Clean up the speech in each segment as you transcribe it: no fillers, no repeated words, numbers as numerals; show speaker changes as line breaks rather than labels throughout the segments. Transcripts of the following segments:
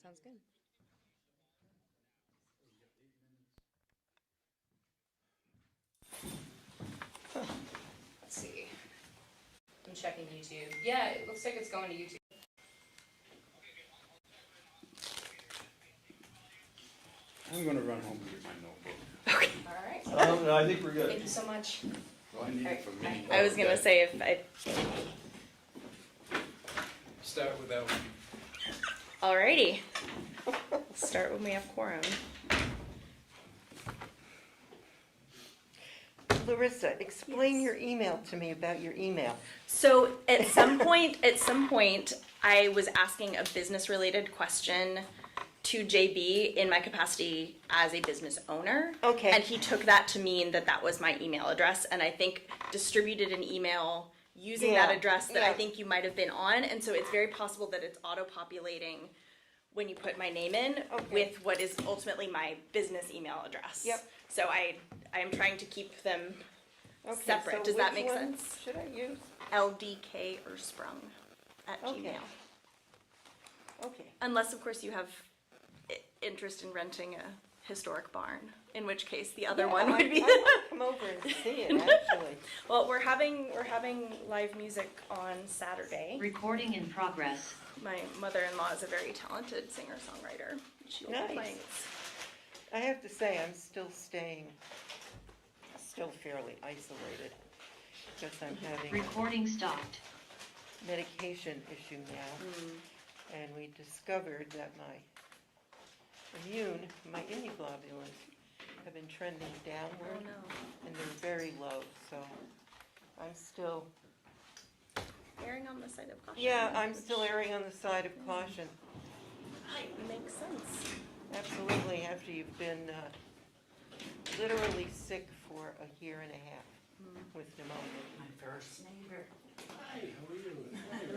right, sounds good. Let's see. I'm checking YouTube. Yeah, it looks like it's going to YouTube.
I'm gonna run home and get my notebook.
Okay. All right.
No, I think we're good.
Thank you so much.
Well, I need it for me.
I was gonna say if I.
Start with that one.
Alrighty. We'll start when we have quorum.
Larissa, explain
Yes.
your email to me about your email.
So at some point, I was asking a business-related question to JB in my capacity as a business owner.
Okay.
And he took that to mean that that was my email address, and I think distributed an email using that
Yeah,
address that I
yeah.
think you might have been on, and so it's very possible that it's auto-populating when you put my name in
Okay.
with what is ultimately my business email address.
Yep.
So I am trying to keep them
Okay,
separate.
so
Does that
which
make
one
sense?
should I use?
LDK or sprung at
Okay.
Gmail.
Okay.
Unless, of course, you have interest in renting a historic barn, in which case the other
Yeah,
one would be.
I want to come over and see it, actually.
Well, we're having live music on Saturday.
Recording in progress.
My mother-in-law is a very talented singer-songwriter. She will
Nice.
be playing.
I have to say, I'm still fairly isolated because I'm having a
Recording stopped.
medication issue now. And we discovered that my immunoglobulins have been trending downward.
Oh no.
And they're very low, so I'm still,
Erring on the side of caution.
yeah, I'm still erring on the side of caution.
Makes sense.
Absolutely, after you've been literally sick for a year and a half with pneumonia.
My first neighbor.
Hi, how are you?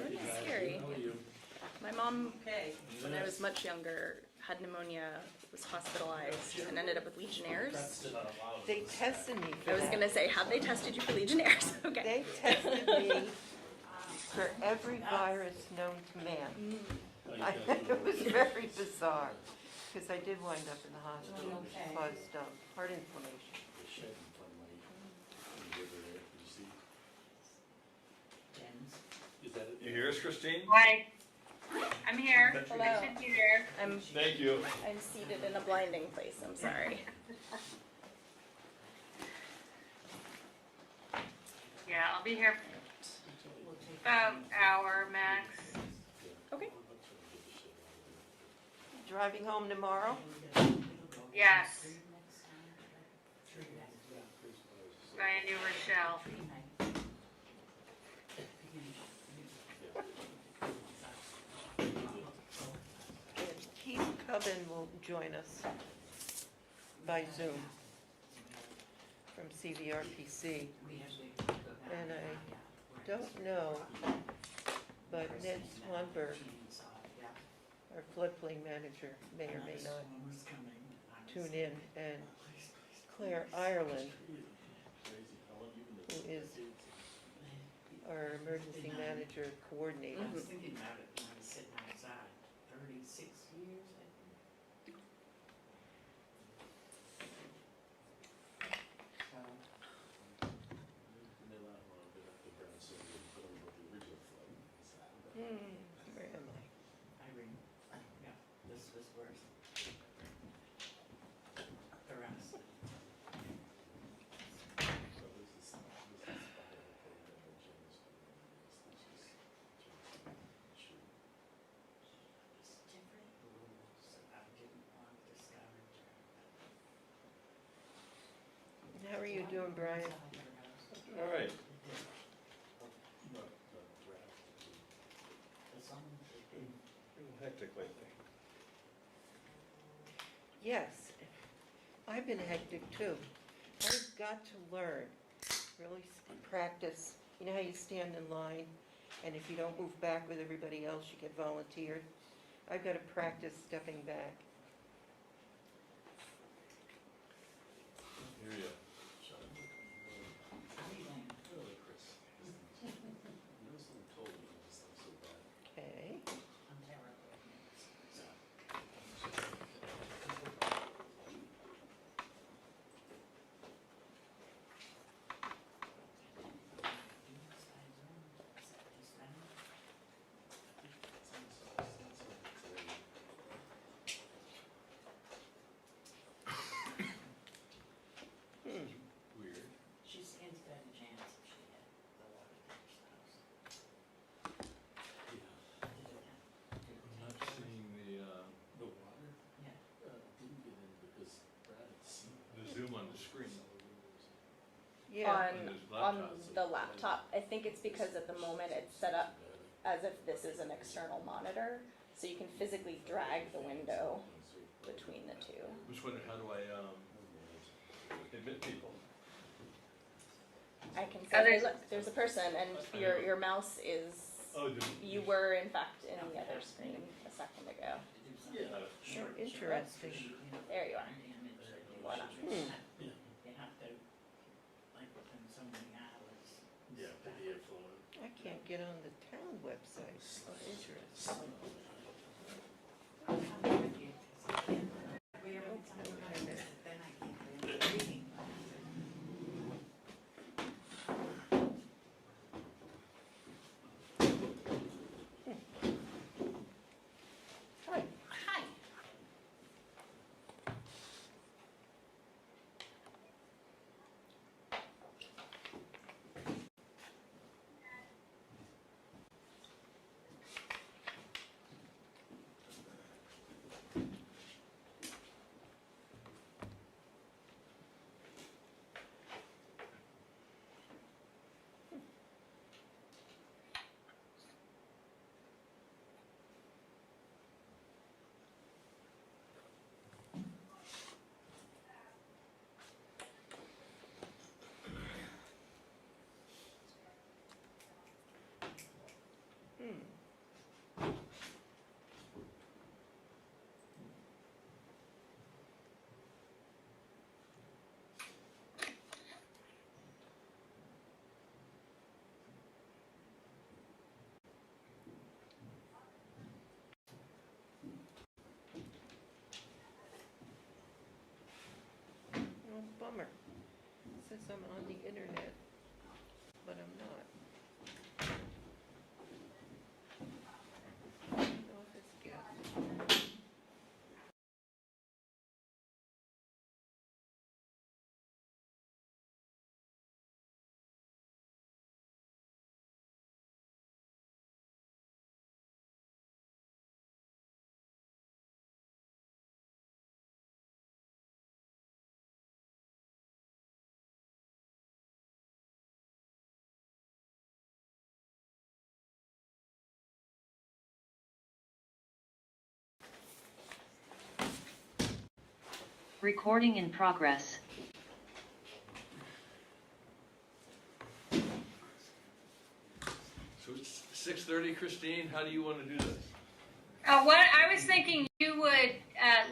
Really scary.
How are you?
My mom,
Okay.
when I was much younger, had pneumonia, was hospitalized, and ended up with Legionnaires.
They tested me for
I was
that.
gonna say, have they tested you for Legionnaires? Okay.
They tested me for every virus known to man. It was very bizarre, because I did wind up in the hospital, which caused heart inflammation.
You hear us, Christine?
Hi, I'm here.
Hello.
I should be there.
Thank you.
I'm seated in a blinding place, I'm sorry.
Yeah, I'll be here about an hour max.
Okay.
Driving home tomorrow?
Yes. Going to New Rochelle.
Keith Cubbin will join us by Zoom from CVRPC. And I don't know, but Ned Swanberg, our floodplain manager, may or may not tune in, and Claire Ireland, who is our emergency manager coordinator.
I was thinking about it when I was sitting outside, 36 years, I think. So,
Where am I?
Irene, yeah, this was worse. The rest. It's different rules that I didn't want to discourage her.
How are you doing, Brian?
All right. Hectic lately.
Yes, I've been hectic too. I've got to learn, really practice. You know how you stand in line, and if you don't move back with everybody else, you get volunteered? I've got to practice stepping back.
Hear ya.
Okay.
I'm terrible at names, so.
Yeah,
on
his
on
laptop.
the laptop. I think it's because at the moment it's set up as if this is an external monitor, so you can physically drag the window between the two.
Which one, how do I, admit people?
I can
Oh,
say, hey,
there's-
look, there's a person, and your mouse is.
Oh, did
You were in fact in the other screen a second ago.
Yeah.
interesting.
There you are. Voila.
They have to, like, within so many hours.
I can't get on the town website. Oh, interesting.
Then I can't do reading.
Hi.
Hi.
Oh, bummer. It says I'm on the internet, but I'm not. Office guest.
Recording in progress.
So it's 6:30, Christine, how do you want to do this?
What I was thinking you would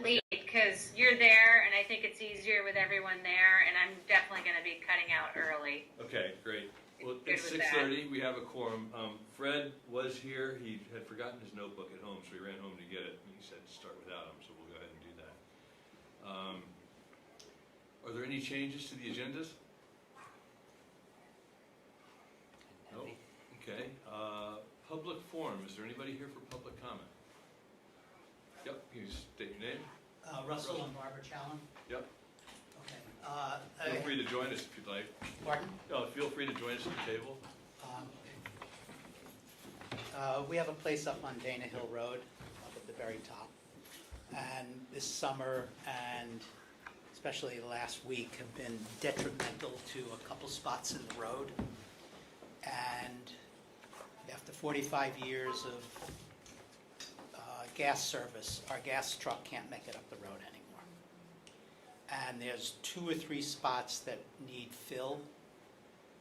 lead because you're there, and I think it's easier with everyone there. And I'm definitely going to be cutting out early.
Okay, great. Well,
Good
it's
with that.
6:30, we have a quorum. Fred was here, he had forgotten his notebook at home, so he ran home to get it, and he said to start without him, so we'll go ahead and do that. Are there any changes to the agendas? No? Okay. Public forum, is there anybody here for public comment? Yep, can you state your name?
Russell and Barbara Challen.
Yep.
Okay.
Feel free to join us if you'd like.
Pardon?
Feel free to join us at the table.
We have a place up on Dana Hill Road, up at the very top. And this summer and especially the last week have been detrimental to a couple spots in the road. And after 45 years of gas service, our gas truck can't make it up the road anymore. And there's 2 or 3 spots that need fill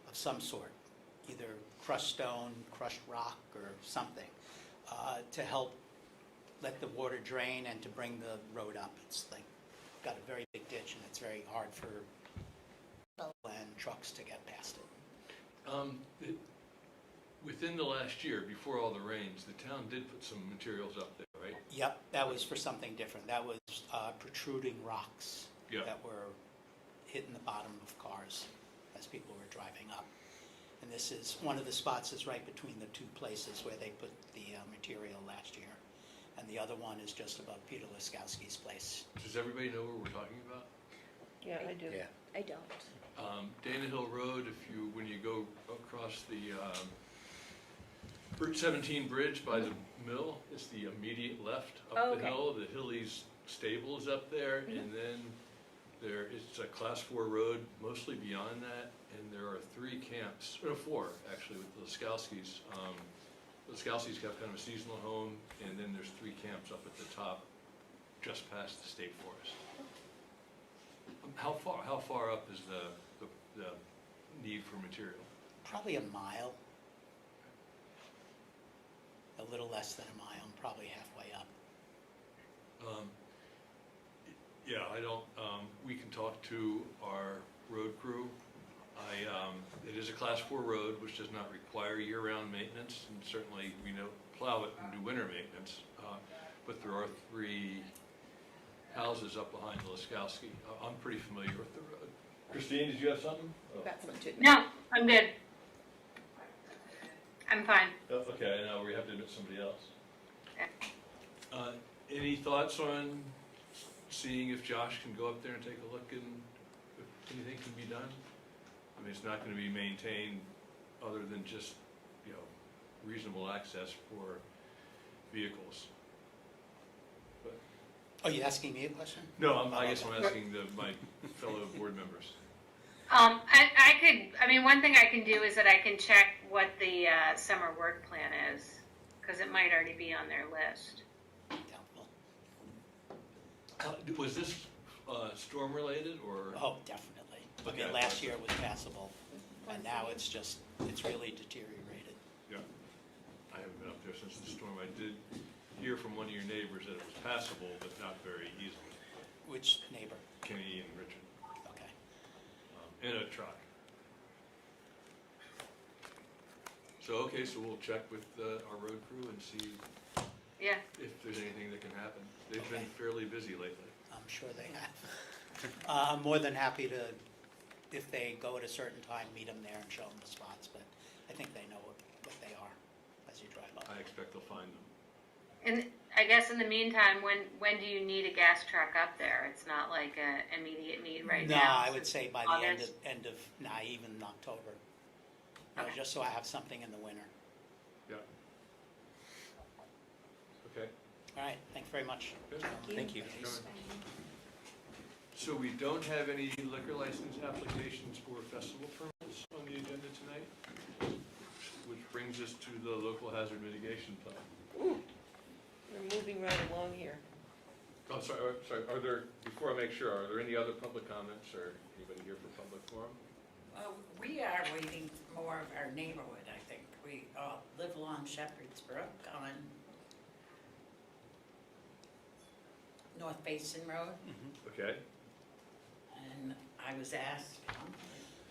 of some sort, either crushed stone, crushed rock, or something, to help let the water drain and to bring the road up. It's like got a very big ditch, and it's very hard for and trucks to get past it.
Within the last year, before all the rains, the town did put some materials up there, right?
Yep, that was for something different. That was protruding rocks
Yeah.
that were hitting the bottom of cars as people were driving up. And this is, one of the spots is right between the 2 places where they put the material last year. And the other one is just above Peter Laskowski's place.
Does everybody know what we're talking about?
Yeah, I do.
I don't.
Dana Hill Road, when you go across the Route 17 bridge by the mill, it's the immediate left up the
Okay.
hill. The Hilly's stable is up there, and then It's a class 4 road, mostly beyond that, and there are 3 camps, or 4 actually, with the Laskowskis. The Laskowskis have kind of a seasonal home, and then there's 3 camps up at the top, just past the state forest. How far up is the need for material?
Probably a mile. A little less than a mile, probably halfway up.
Yeah, I don't, we can talk to our road crew. It is a class 4 road, which does not require year-round maintenance, and certainly we know plow it and do winter maintenance. But there are 3 houses up behind the Laskowski. I'm pretty familiar with the road. Christine, did you have something? Oh.
Got someone to admit.
No, I'm good. I'm fine.
Oh, okay, now we have to admit somebody else.
Okay.
Any thoughts on seeing if Josh can go up there and take a look and if anything can be done? I mean, it's not going to be maintained other than just, reasonable access for vehicles. But,
Oh, you asking me a question?
no, I guess I'm asking my fellow board members.
One thing I can do is that I can check what the summer work plan is, because it might already be on their list.
Doubtful.
Was this storm related or?
Oh, definitely. I mean,
Okay.
last year it was passable, and now it's really deteriorated.
Yeah, I haven't been up there since the storm. I did hear from one of your neighbors that it was passable, but not very easily.
Which neighbor?
Kenny and Richard,
Okay.
in a truck. So, so we'll check with our road crew and see
Yeah.
if there's anything that can happen. They've been
Okay.
fairly busy lately.
I'm sure they have. I'm more than happy to, if they go at a certain time, meet them there and show them the spots, but I think they know what they are as you drive up.
I expect they'll find them.
And I guess in the meantime, when do you need a gas truck up there? It's not like an immediate need right
No,
now.
I would say by the
August?
even October.
Okay.
Just so I have something in the winter.
Yeah. Okay.
All right, thanks very much.
Good.
Thank
you. So we don't have any liquor license applications for festival permits on the agenda tonight, which brings us to the local hazard mitigation plan.
We're moving right along here.
Oh, sorry, before I make sure, are there any other public comments or anybody here for public forum?
We are waiting for more of our neighborhood, I think. We live along Shepherd's Brook on North Basin Road,
Okay.
and I was asked,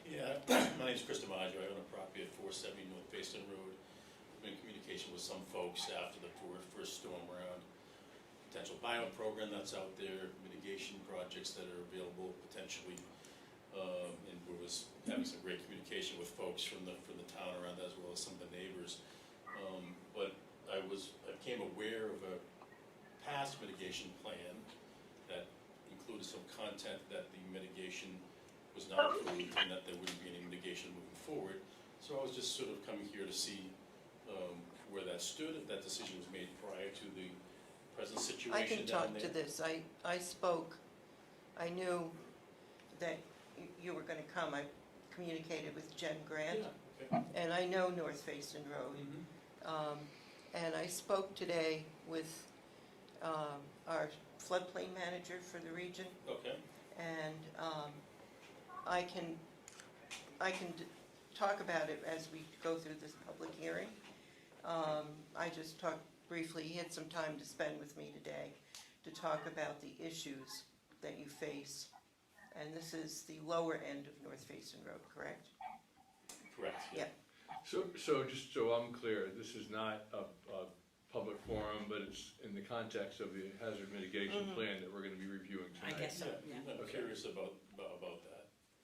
Yeah, my name's Chris DiMaggio. I own a property at 470 North Basin Road. I've been in communication with some folks after the first storm around potential biome program that's out there, mitigation projects that are available potentially, and we was having some great communication with folks from the town around that, as well as some of the neighbors. But I became aware of a past mitigation plan that included some content that the mitigation was not approved and that there wouldn't be any mitigation moving forward. So I was just sort of coming here to see where that stood, if that decision was made prior to the present situation
I can
down
talk
there.
to this. I spoke, I knew that you were gonna come. I communicated with Jen Grant,
Yeah, okay.
and I know North Facein Road.
Mhm.
And I spoke today with our floodplain manager for the region,
Okay,
and I can talk about it as we go through this public hearing. I just talked briefly, he had some time to spend with me today to talk about the issues that you face. And this is the lower end of North Facein Road, correct?
correct.
Yep.
So just so I'm clear, this is not a public forum, but it's in the context of the hazard mitigation plan that we're going to be reviewing
I
tonight.
guess so,
Yeah,
yeah.
I'm curious about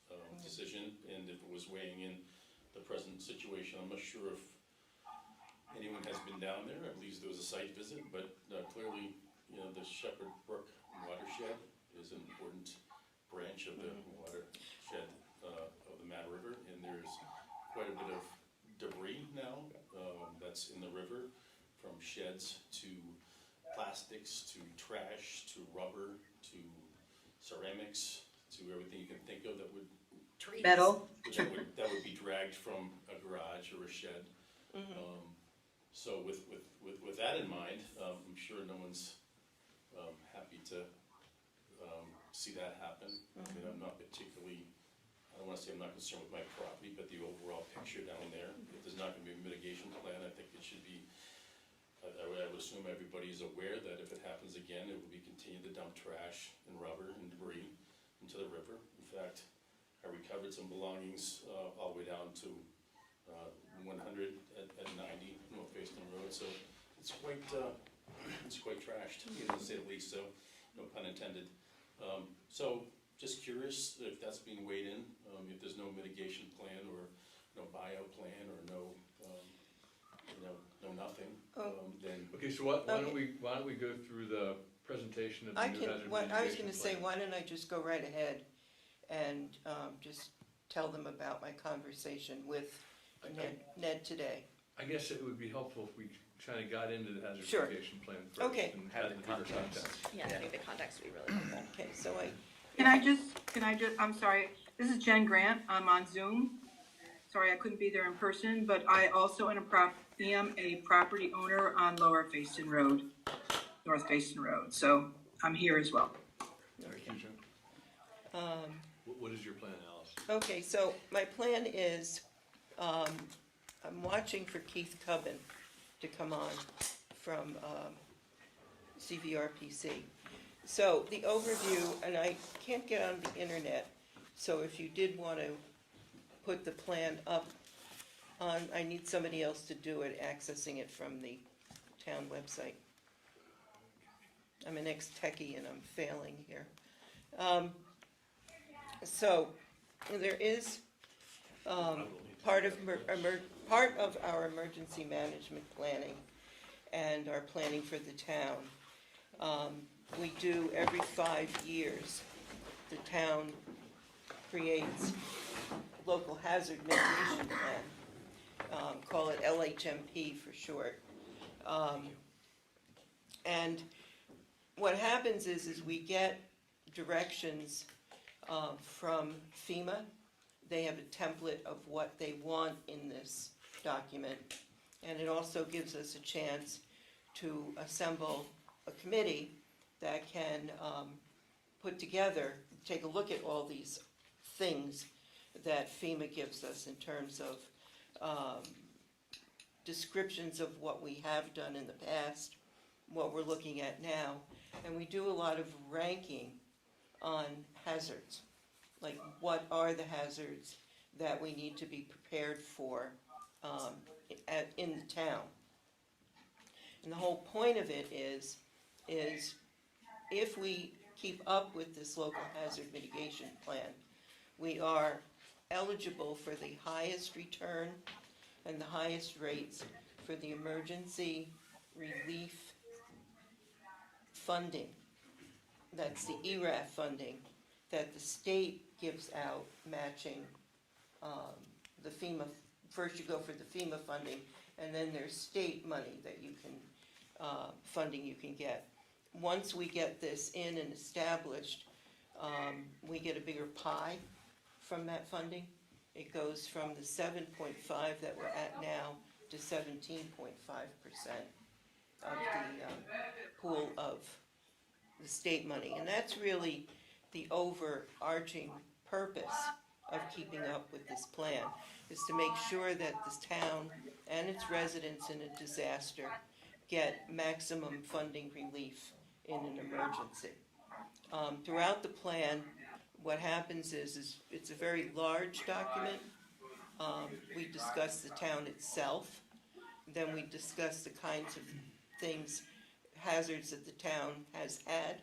that decision, and if it was weighing in the present situation. I'm not sure if anyone has been down there. I believe there was a site visit, but clearly, the Shepherd Brook watershed is an important branch of the watershed of the Mad River, and there's quite a bit of debris now that's in the river, from sheds to plastics to trash to rubber to ceramics to basically everything you can think of that would,
Trees.
Metal.
that would be dragged from a garage or a shed. So with that in mind, I'm sure no one's happy to see that happen. I mean, I'm not particularly, I don't wanna say I'm not concerned with my property, but the overall picture down there, if there's not gonna be a mitigation plan, I think it should be, I would assume everybody's aware that if it happens again, it will be continued to dump trash and rubber and debris into the river. In fact, I recovered some belongings all the way down to 100 at 90 North Basin Road, so it's quite trashed, to say the least, so no pun intended. So just curious if that's being weighed in, if there's no mitigation plan or no buyout plan or no nothing, then.
Okay, so why don't we go through the presentation of the
I
new
can,
hazard
what, I was
mitigation
gonna say,
plan?
why don't I just go right ahead and just tell them about my conversation with Ned today.
I guess it would be helpful if we kind of got into the hazard
Sure.
mitigation plan first.
Okay.
And
Have
had
the
the bigger
context.
context.
Yeah, I think the context would be really helpful.
Okay, so
Can I just, I'm sorry, this is Jen Grant, I'm on Zoom. Sorry, I couldn't be there in person, but I also am a property owner on Lower Facein Road, North Facein Road, so I'm here as well.
Thank you, Joe. What is your plan, Alice?
okay, so my plan is, I'm watching for Keith Cubbin to come on from CVRPC. So the overview, and I can't get on the internet, so if you did want to put the plan up on, I need somebody else to do it, accessing it from the town website. I'm an ex-techie and I'm failing here. So there is part of our emergency management planning and our planning for the town. We do every 5 years, the town creates local hazard mitigation plan, call it LHMP for short. And what happens is we get directions from FEMA. They have a template of what they want in this document, and it also gives us a chance to assemble a committee that can put together, take a look at all these things that FEMA gives us in terms of descriptions of what we have done in the past, what we're looking at now, and we do a lot of ranking on hazards. Like, what are the hazards that we need to be prepared for in the town? And the whole point of it is if we keep up with this local hazard mitigation plan, we are eligible for the highest return and the highest rates for the emergency relief funding. That's the ERAF funding that the state gives out, matching the FEMA. First you go for the FEMA funding, and then there's state money that you can, funding you can get. Once we get this in and established, we get a bigger pie from that funding. It goes from the 7.5 that we're at now to 17.5% of the pool of the state money. And that's really the overarching purpose of keeping up with this plan, is to make sure that this town and its residents in a disaster get maximum funding relief in an emergency. Throughout the plan, what happens is it's a very large document. We discuss the town itself, then we discuss the kinds of things, hazards that the town has had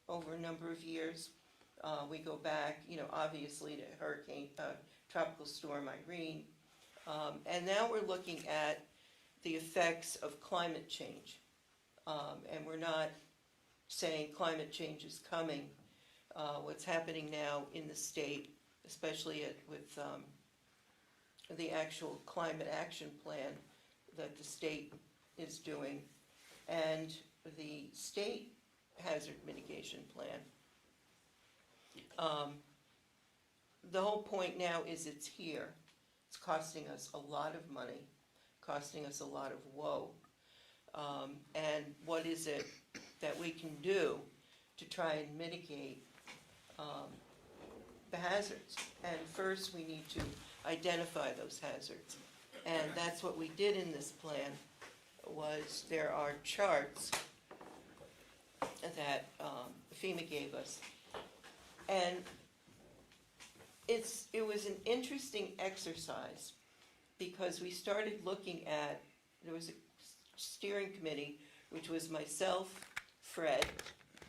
over a number of years. We go back, obviously to Tropical Storm Irene, and now we're looking at the effects of climate change. And we're not saying climate change is coming. What's happening now in the state, especially with the actual climate action plan that the state is doing, and the state hazard mitigation plan. the whole point now is it's here. It's costing us a lot of money, costing us a lot of woe. And what is it that we can do to try and mitigate the hazards? And first, we need to identify those hazards. And that's what we did in this plan, was there are charts that FEMA gave us. And it was an interesting exercise, because we started looking at, there was a steering committee, which was myself, Fred,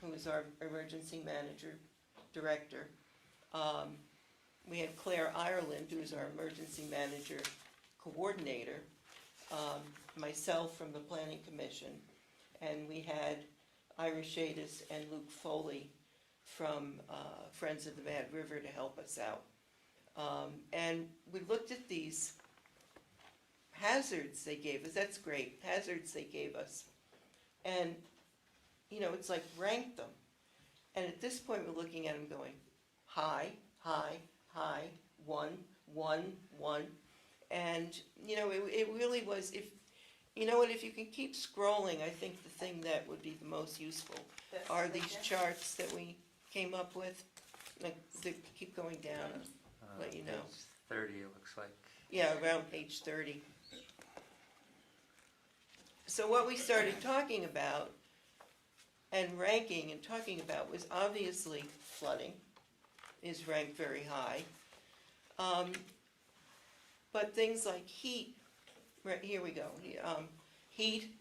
who was our emergency manager, director. We had Claire Ireland, who was our emergency manager coordinator, myself from the Planning Commission, and we had Ira Shadis and Luke Foley from Friends of the Mad River to help us out. And we looked at these hazards they gave us. That's great, hazards they gave us. And, you know, it's like rank them. And at this point, we're looking at them going, high, high, high, 1, 1, 1. And, you know, it really was, if you can keep scrolling, I think the thing that would be the most useful are these charts that we came up with. Like, they keep going down, I'll let you know.
Page 30, it looks like.
Yeah, around page 30. So what we started talking about and ranking and talking about was obviously flooding is ranked very high. But things like heat, right here we go, heat,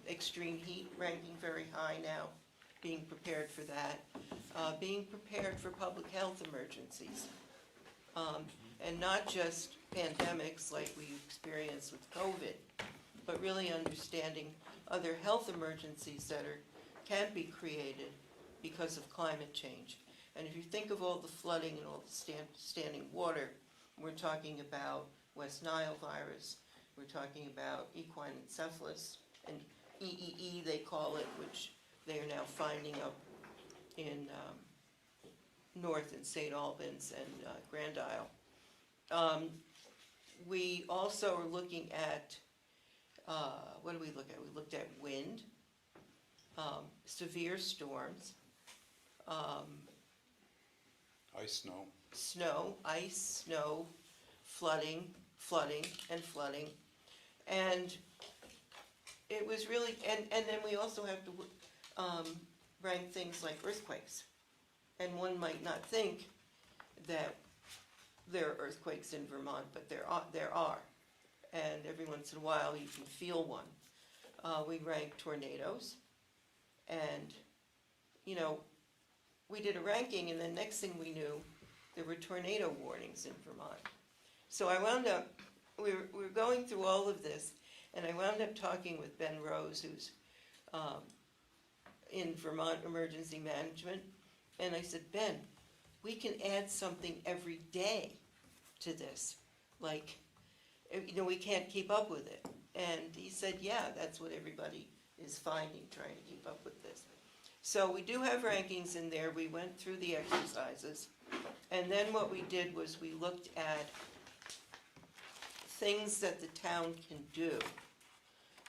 extreme heat ranking very high now, being prepared for that, being prepared for public health emergencies, and not just pandemics like we experienced with COVID, but really understanding other health emergencies that can be created because of climate change. And if you think of all the flooding and all the standing water, we're talking about West Nile virus, we're talking about equine encephalitis, and EEE they call it, which they are now finding up in North in St. Albans and Grand Isle. We also are looking at, what do we look at? We looked at wind, severe storms,
Ice, snow.
snow, ice, snow, flooding, and flooding. And it was really, and then we also have to rank things like earthquakes. And one might not think that there are earthquakes in Vermont, but there are. And every once in a while you can feel one. We ranked tornadoes, and, you know, we did a ranking, and the next thing we knew, there were tornado warnings in Vermont. So I wound up, we were going through all of this, and I wound up talking with Ben Rose, who's in Vermont Emergency Management, and I said, Ben, we can add something every day to this. Like, you know, we can't keep up with it. And he said, yeah, that's what everybody is finding, trying to keep up with this. So we do have rankings in there. We went through the exercises. And then what we did was we looked at things that the town can do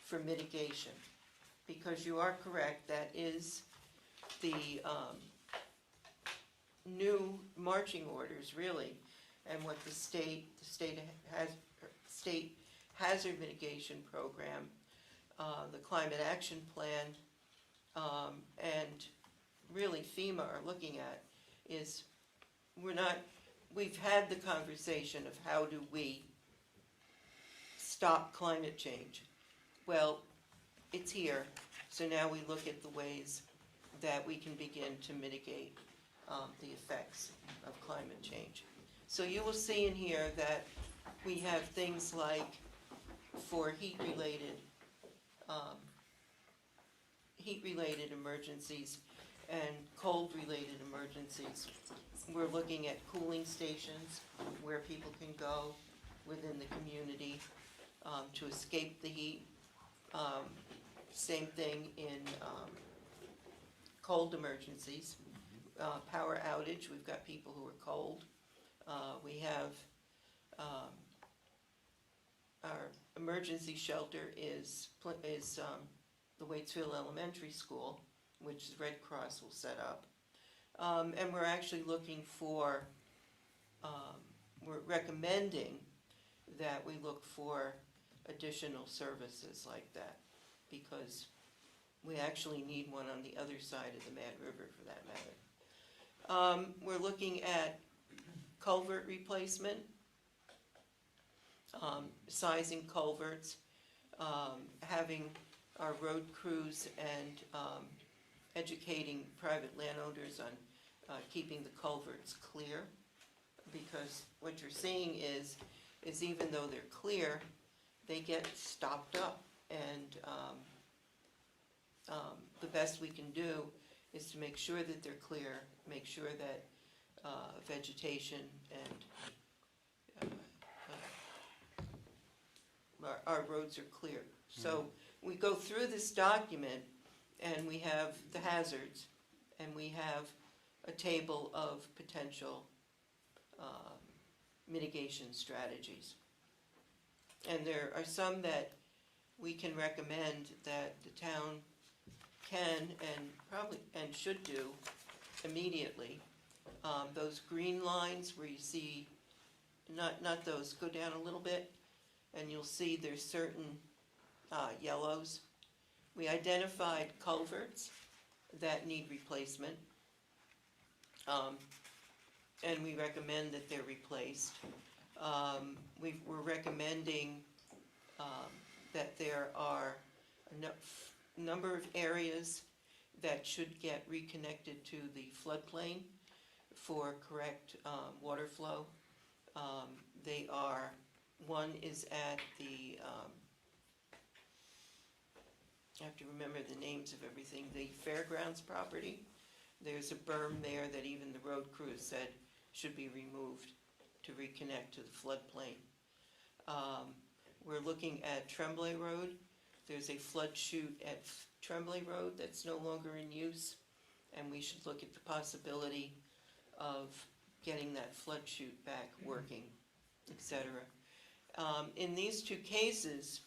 for mitigation. Because you are correct, that is the new marching orders, really, and what the state hazard mitigation program, the climate action plan, and really FEMA are looking at is we've had the conversation of how do we stop climate change. Well, it's here, so now we look at the ways that we can begin to mitigate the effects of climate change. So you will see in here that we have things like for heat-related emergencies and cold-related emergencies. We're looking at cooling stations where people can go within the community to escape the heat. Same thing in cold emergencies. Power outage, we've got people who are cold. We have, our emergency shelter is the Waitsfield Elementary School, which the Red Cross will set up. And we're actually looking for, we're recommending that we look for additional services like that, because we actually need one on the other side of the Mad River, for that matter. We're looking at culvert replacement, sizing culverts, having our road crews and educating private landowners on keeping the culverts clear, because what you're seeing is even though they're clear, they get stopped up, and the best we can do is to make sure that they're clear, make sure that vegetation and our roads are clear. So we go through this document, and we have the hazards, and we have a table of potential mitigation strategies. And there are some that we can recommend that the town can and probably and should do immediately. Those green lines where you see, not those, go down a little bit, and you'll see there's certain yellows. We identified culverts that need replacement, and we recommend that they're replaced. We're recommending that there are a number of areas that should get reconnected to the floodplain for correct water flow. They are, one is at the, I have to remember the names of everything, the fairgrounds property. There's a berm there that even the road crew said should be removed to reconnect to the floodplain. We're looking at Tremblay Road. There's a flood chute at Tremblay Road that's no longer in use, and we should look at the possibility of getting that flood chute back working, etc. In these two cases,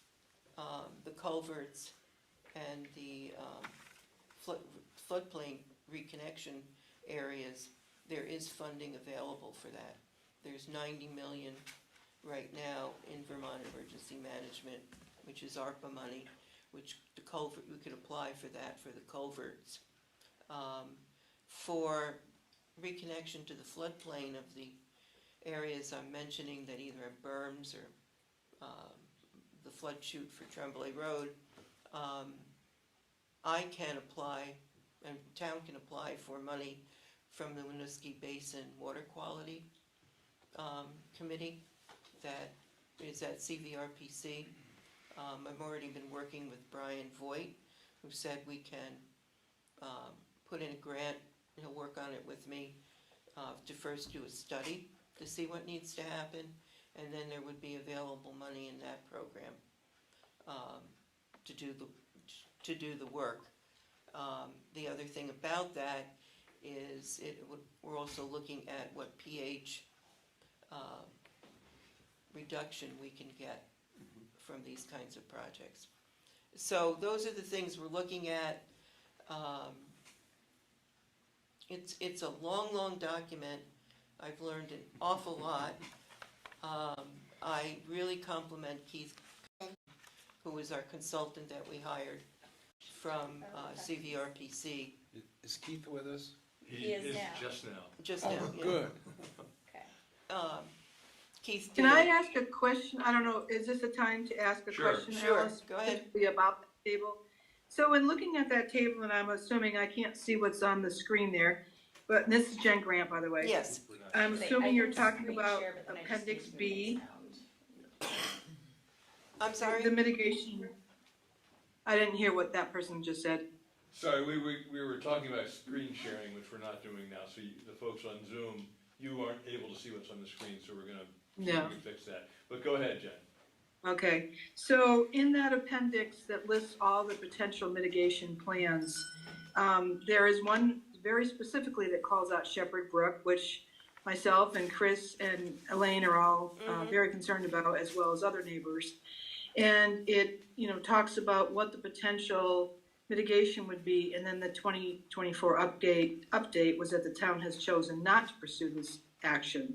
the culverts and the floodplain reconnection areas, there is funding available for that. There's 90 million right now in Vermont Emergency Management, which is ARPA money, which the culvert, we could apply for that for the culverts. For reconnection to the floodplain of the areas I'm mentioning that either have berms or the flood chute for Tremblay Road, I can apply, and town can apply for money from the Winooski Basin Water Quality Committee that is at CVRPC. I've already been working with Brian Voigt, who said we can put in a grant. He'll work on it with me to first do a study to see what needs to happen, and then there would be available money in that program to do the work. The other thing about that is we're also looking at what pH reduction we can get from these kinds of projects. So those are the things we're looking at. It's a long document. I've learned an awful lot. I really compliment Keith, who was our consultant that we hired from CVRPC.
Is Keith with us?
He is now.
Just now.
Just
Oh,
now. Yeah.
good.
Okay.
Keith,
Can I ask a question? I don't know, is this a time to ask a
Sure.
question,
Sure,
Alice?
go ahead.
Specifically about the table? So in looking at that table, and I'm assuming I can't see what's on the screen there, but this is Jen Grant, by the way.
Yes.
I'm
Say,
assuming
I
you're
can
talking
screen
about
share, but then I just
Appendix
need to
B,
make sound.
I'm sorry?
the mitigation. I didn't hear what that person just said.
Sorry, we were talking about screen sharing, which we're not doing now, so the folks on Zoom, you aren't able to see what's on the screen, so we're gonna
Yeah.
we can fix that. But go ahead, Jen.
Okay, so in that appendix that lists all the potential mitigation plans, there is one very specifically that calls out Shepherd Brook, which myself and Chris and Elaine are all very concerned about, as well as other neighbors. And it, talks about what the potential mitigation would be, and then the 2024 update was that the town has chosen not to pursue this action.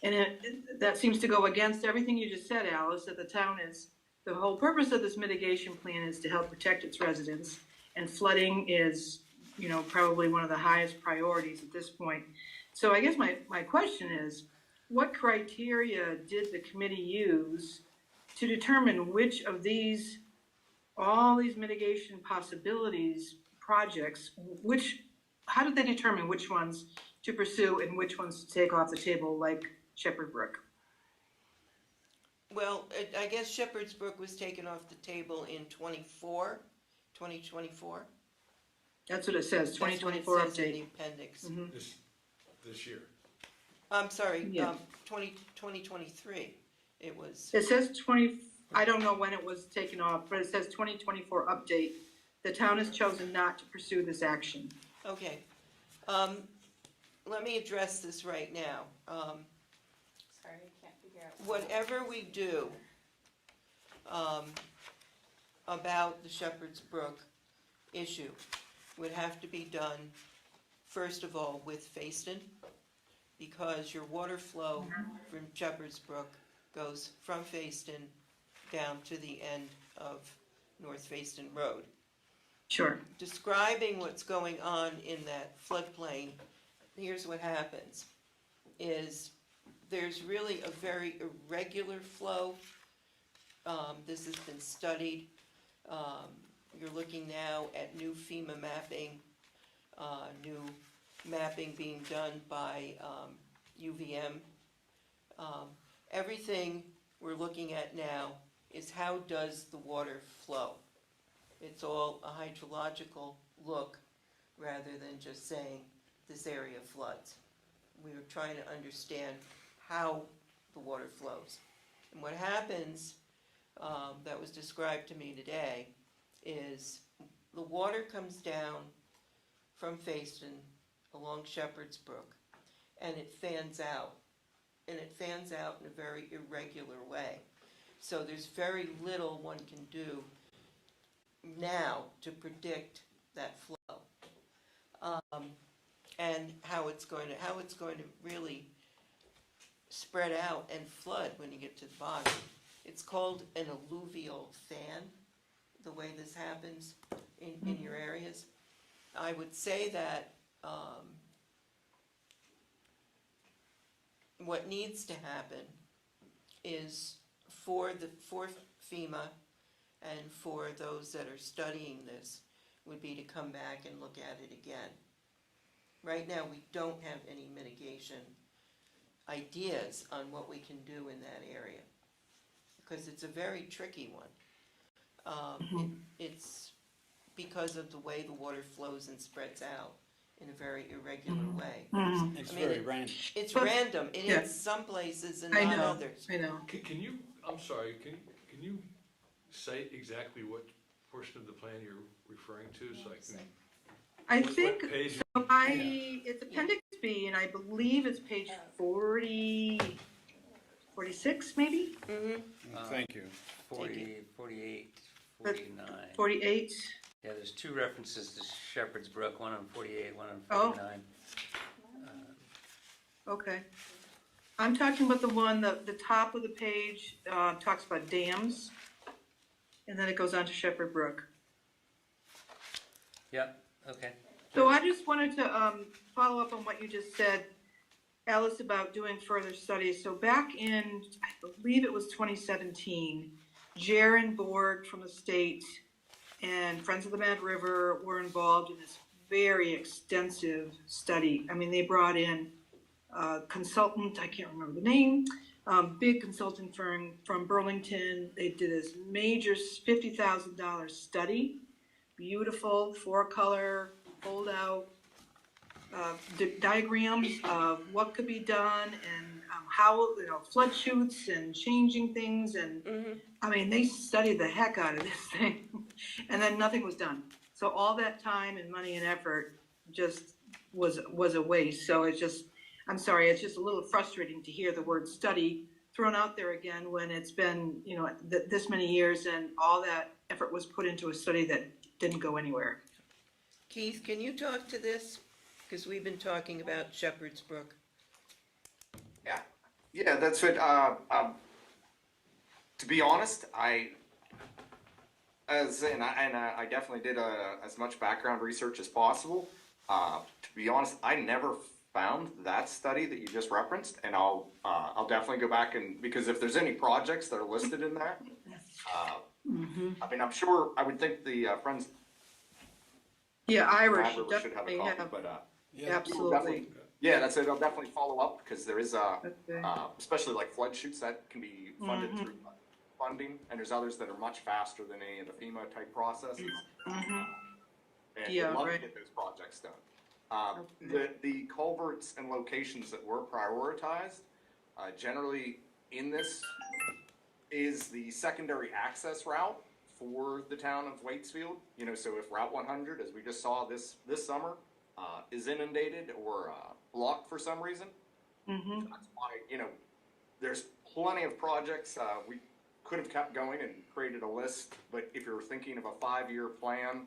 And that seems to go against everything you just said, Alice, that the whole purpose of this mitigation plan is to help protect its residents, and flooding is, probably one of the highest priorities at this point. So I guess my question is, what criteria did the committee use to determine which of all these mitigation possibilities, projects, how did they determine which ones to pursue and which ones to take off the table, like Shepherd Brook?
Well, I guess Shepherd's Brook was taken off the table in 2024.
That's what it says,
That's what it
2024
says in
update.
the appendix.
Mhm.
This year.
I'm sorry,
Yeah.
2023, it was.
It says I don't know when it was taken off, but it says 2024 update. The town has chosen not to pursue this action.
Okay. Let me address this right now.
Sorry, I can't figure out.
Whatever we do about the Shepherd's Brook issue would have to be done, first of all, with Facein, because your water flow from Shepherd's Brook goes from Facein down to the end of North Facein Road.
Sure.
Describing what's going on in that floodplain, here's what happens, is there's really a very irregular flow. This has been studied. You're looking now at new FEMA mapping, new mapping being done by UVM. Everything we're looking at now is how does the water flow. It's all a hydrological look rather than just saying this area floods. We were trying to understand how the water flows. And what happens, that was described to me today, is the water comes down from Facein along Shepherd's Brook, and it fans out. And it fans out in a very irregular way. So there's very little one can do now to predict that flow, and how it's going to really spread out and flood when you get to the bottom. It's called an alluvial fan, the way this happens in your areas. I would say that what needs to happen is for FEMA and for those that are studying this would be to come back and look at it again. Right now, we don't have any mitigation ideas on what we can do in that area, because it's a very tricky one. It's because of the way the water flows and spreads out in a very irregular way.
It's
I mean,
very random.
It's
But-
random. It
yeah.
is some places and
I
not
know,
others.
I know.
Can you, I'm sorry, can you say exactly what portion of the plan you're referring to, so I can?
I
what
think,
page?
it's Appendix B, and I believe it's page 46, maybe?
Thank you.
40, 48,
But-
49.
48?
Yeah, there's two references to Shepherd's Brook, one on 48, one on
Oh.
49.
Okay. I'm talking about the one, the top of the page talks about dams, and then it goes on to Shepherd Brook.
Yep, okay.
So I just wanted to follow up on what you just said, Alice, about doing further studies. So back in, I believe it was 2017, Jaron Borg from the state and Friends of the Mad River were involved in this very extensive study. I mean, they brought in a consultant, I can't remember the name, big consulting firm from Burlington. They did this major $50,000 study, beautiful, 4-color, fold out diagrams of what could be done and how, flood chutes and changing things. And I mean, they studied the heck out of this thing and then nothing was done. So all that time and money and effort just was a waste. So it's just, I'm sorry, it's just a little frustrating to hear the word study thrown out there again when it's been, this many years and all that effort was put into a study that didn't go anywhere.
Keith, can you talk to this? Because we've been talking about Shepherd's Brook.
Yeah, that's it. To be honest, I definitely did as much background research as possible. To be honest, I never found that study that you just referenced, and I'll definitely go back because if there's any projects that are listed in there, I mean, I'm sure I would think the Friends
Yeah, Irish
Mad River should have a
definitely
copy,
have,
but
absolutely.
yeah, that's it. I'll definitely follow up because there is
Okay.
especially like flood chutes that can be funded through funding, and there's others that are much faster than any of the FEMA type processes. And
Yeah,
we'd love
right.
to get those projects done. The culverts and locations that were prioritized, generally in this is the secondary access route for the town of Waitsfield. So if Route 100, as we just saw this summer, is inundated or blocked for some reason, that's why, there's plenty of projects. We could have kept going and created a list, but if you're thinking of a 5-year plan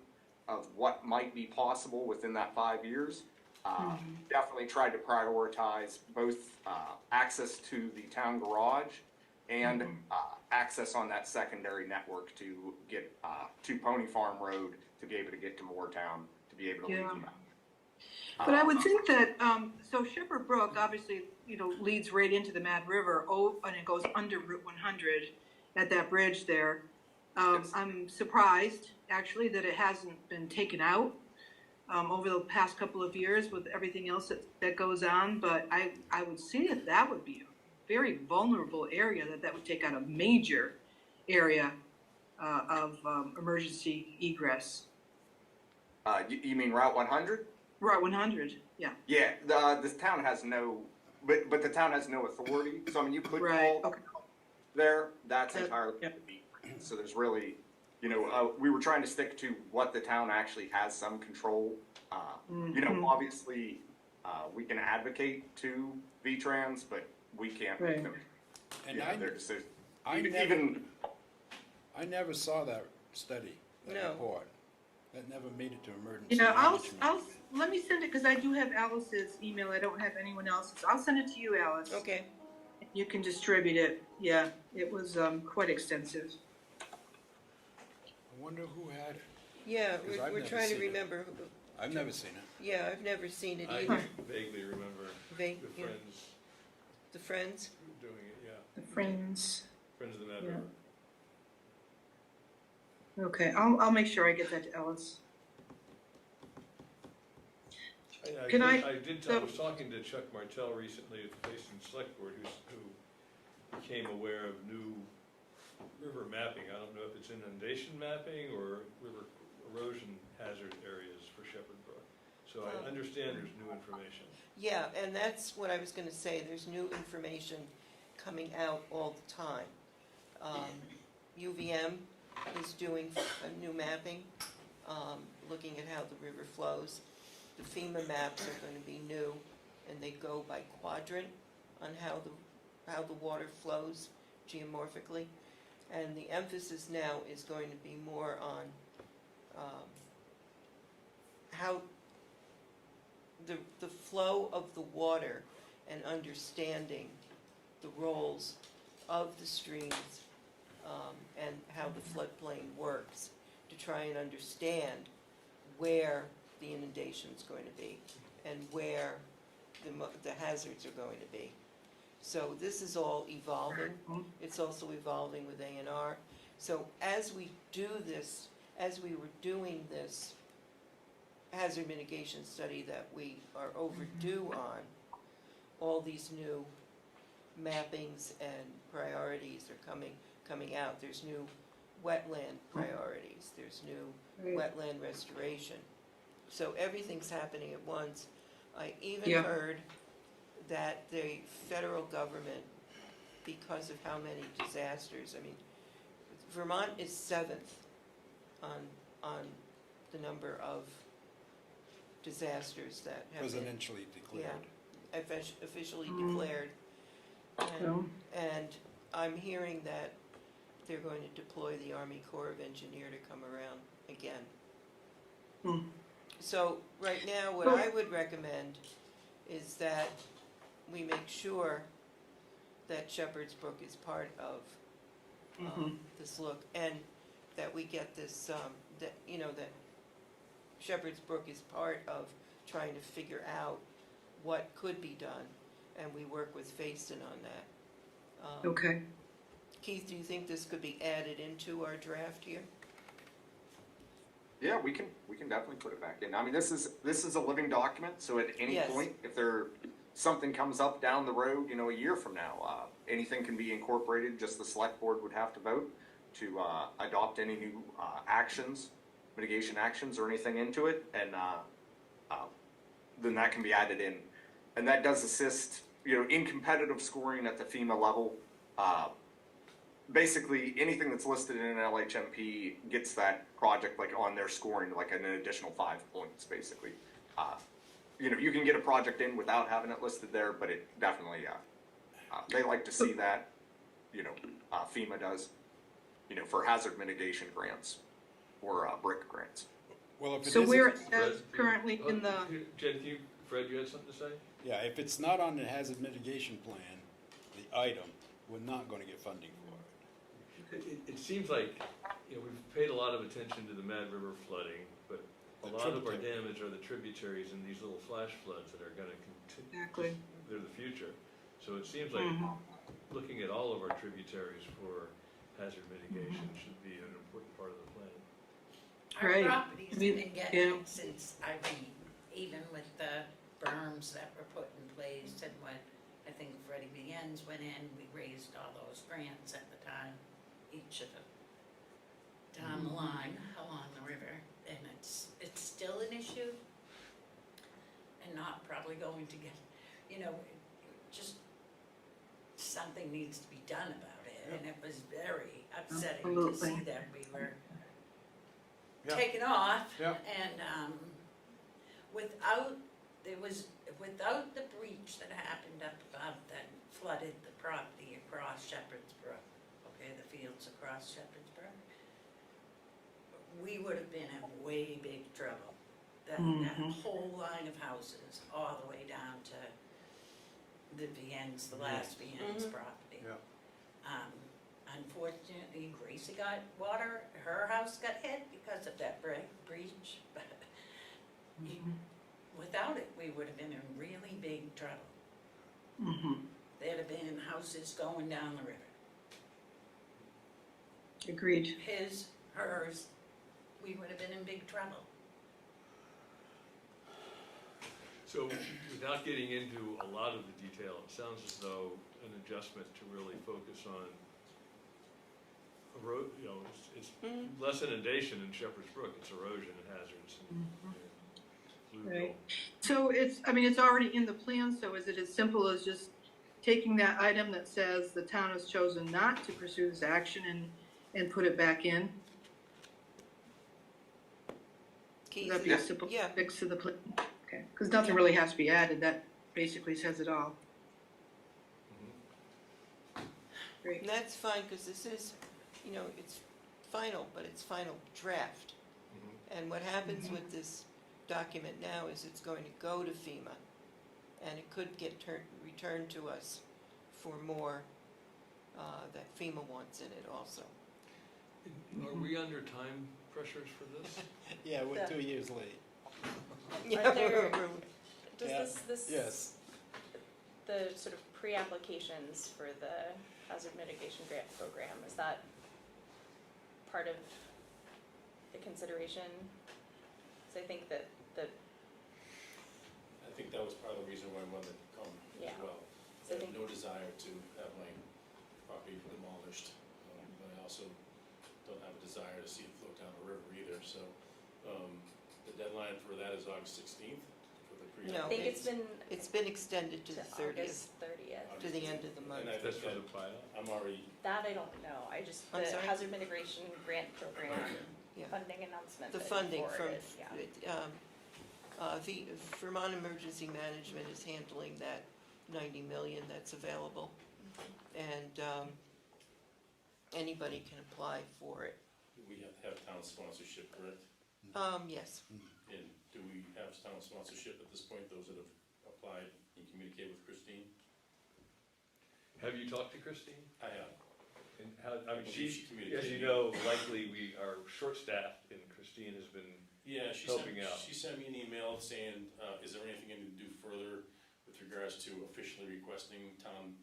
of what might be possible within that 5 years, definitely tried to prioritize both access to the town garage and access on that secondary network to get to Pony Farm Road to be able to get to Moortown, to be able to leave them out.
But I would think that, so Shepherd Brook obviously, leads right into the Mad River, and it goes under Route 100 at that bridge there.
Yes.
I'm surprised, actually, that it hasn't been taken out over the past couple of years with everything else that goes on. But I would see that would be a very vulnerable area, that would take out a major area of emergency egress.
You mean Route 100?
Route 100, yeah.
Yeah, the town has no, but the town has no authority. So I mean, you could
Right,
call
okay.
there. That's entirely
yeah.
the beat. So there's really, we were trying to stick to what the town actually has some control. Obviously, we can advocate to V-Trans, but we can't make them.
And
their decision.
I never saw that study, that
No.
report. That never made it to emergency management.
Let me send it, because I do have Alice's email, I don't have anyone else's. I'll send it to you, Alice.
Okay.
You can distribute it, yeah, it was quite extensive.
I wonder who had it.
Yeah,
'Cause I've
we're
never
trying to
seen it.
remember.
I've never seen it.
Yeah, I've never seen it
I
either.
vaguely remember the
Yeah.
Friends
The Friends?
doing it, yeah.
The Friends,
Friends of the Mad
Yeah.
River.
okay, I'll make sure I get that to Alice.
I was talking to Chuck Martell recently at the Waitsfield Selectboard, who became aware of new river mapping. I don't know if it's inundation mapping or river erosion hazard areas for Shepherd Brook. So I understand there's new information.
Yeah, and that's what I was gonna say, there's new information coming out all the time. UVM is doing a new mapping, looking at how the river flows. The FEMA maps are gonna be new, and they go by quadrant on how the water flows geomorphically. And the emphasis now is going to be more on how the flow of the water and understanding the roles of the streams and how the floodplain works, to try and understand where the inundation's going to be and where the hazards are going to be. So this is all evolving. It's also evolving with A&R. So as we do this, as we were doing this hazard mitigation study that we are overdue on, all these new mappings and priorities are coming out. There's new wetland priorities. There's new wetland restoration. So everything's happening at once. I even
Yeah.
heard that the federal government, because of how many disasters, I mean, Vermont is 7th on the number of disasters that have been.
Presidentially declared.
officially declared.
So-
And I'm hearing that they're going to deploy the Army Corps of Engineer to come around again.
Hmm.
So right now, what I would recommend is that we make sure that Shepherd's Brook is part of this look, and that we get this, that, you know, that Shepherd's Brook is part of trying to figure out what could be done, and we work with Facein on that.
Okay.
Keith, do you think this could be added into our draft here?
Yeah, we can definitely put it back in. I mean, this is a living document, so at any
Yes.
point, if something comes up down the road, you know, a year from now, anything can be incorporated. Just the select board would have to vote to adopt any new actions, mitigation actions, or anything into it, and then that can be added in, and that does assist, you know, in competitive scoring at the FEMA level. Basically, anything that's listed in an LHMP gets that project like on their scoring like an additional 5 points, basically. You know, you can get a project in without having it listed there, but it definitely, they like to see that, you know, FEMA does, you know, for hazard mitigation grants or brick grants.
Well, if it
So
isn't-
where it says currently in the,
Jen, Fred, you had something to say?
Yeah, if it's not on the hazard mitigation plan, the item, we're not gonna get funding for it.
It seems like, you know, we've paid a lot of attention to the Mad River flooding, but a
The
lot of our
tributary.
damage are the tributaries and these little flash floods that are gonna continue.
exactly.
They're the future. So it seems like looking at all of our tributaries for hazard mitigation should be an important part of the plan.
Our
Right.
property's
I mean,
been getting
yeah.
it since Irene, even with the berms that were put in place and when I think Freddie Viennes went in, we raised all those grants at the time, each of them, down the line along the river, and it's still an issue and not probably going to get, you know, just something needs to be done about it, and it was very upsetting to see
Absolutely.
that we were
Yeah.
taken off,
Yeah.
and without the breach that happened up above that flooded the property across Shepherd's Brook, okay, the fields across Shepherd's Brook, we would have been in way big trouble. That whole line of houses, all the way down to the Viennes, the last Viennes property.
Yeah.
Unfortunately, Gracie got water, her house got hit because of that breach, but without it, we would have been in really big trouble. There'd have been houses going down the river.
Agreed.
His, hers, we would have been in big trouble.
So without getting into a lot of the detail, it sounds as though an adjustment to really focus on erode, you know, it's less inundation in Shepherd's Brook, it's erosion and hazards and Bluegill.
Right. So it's, I mean, it's already in the plan, so is it as simple as just taking that item that says the town has chosen not to pursue this action and put it back in?
Keith?
Would that be a simple
Yeah.
fix to the plan? Okay, because nothing really has to be added, that basically says it all. Great.
And that's fine, because this is, you know, it's final, but it's final draft. And what happens with this document now is it's going to go to FEMA, and it could get returned to us for more that FEMA wants in it also.
Are we under time pressures for this?
Yeah, we're 2 years late.
Yeah,
there-
we're-
Does
Yeah.
this
Yes.
the sort of pre-applications for the hazard mitigation grant program, is that part of the consideration? So I think that
I think that was part of the reason why I wanted to come
Yeah.
as well.
So I
I have
think-
no desire to have my property demolished, but I also don't have a desire to see it float down the river either, so, the deadline for that is August 16th for the pre.
No,
I think
it's been extended to the 30th,
August 30th.
to the end of the month.
And I
That's
think
for the
that
pilot?
I'm already,
That I don't know, I just,
I'm
the
sorry?
hazard mitigation grant program
Yeah.
funding announcement
The
that you
funding from,
forwarded, yeah.
The Vermont Emergency Management is handling that 90 million that's available. And anybody can apply for it.
We have to have town sponsorship, correct?
Yes.
And do we have town sponsorship at this point, those that have applied and communicate with Christine?
Have you talked to Christine?
I have.
And how, I mean,
She
she,
communicated.
as you know, likely we are short-staffed, and Christine has been
Yeah, she
helping out.
She sent me an email saying, is there anything I need to do further with regards to officially requesting town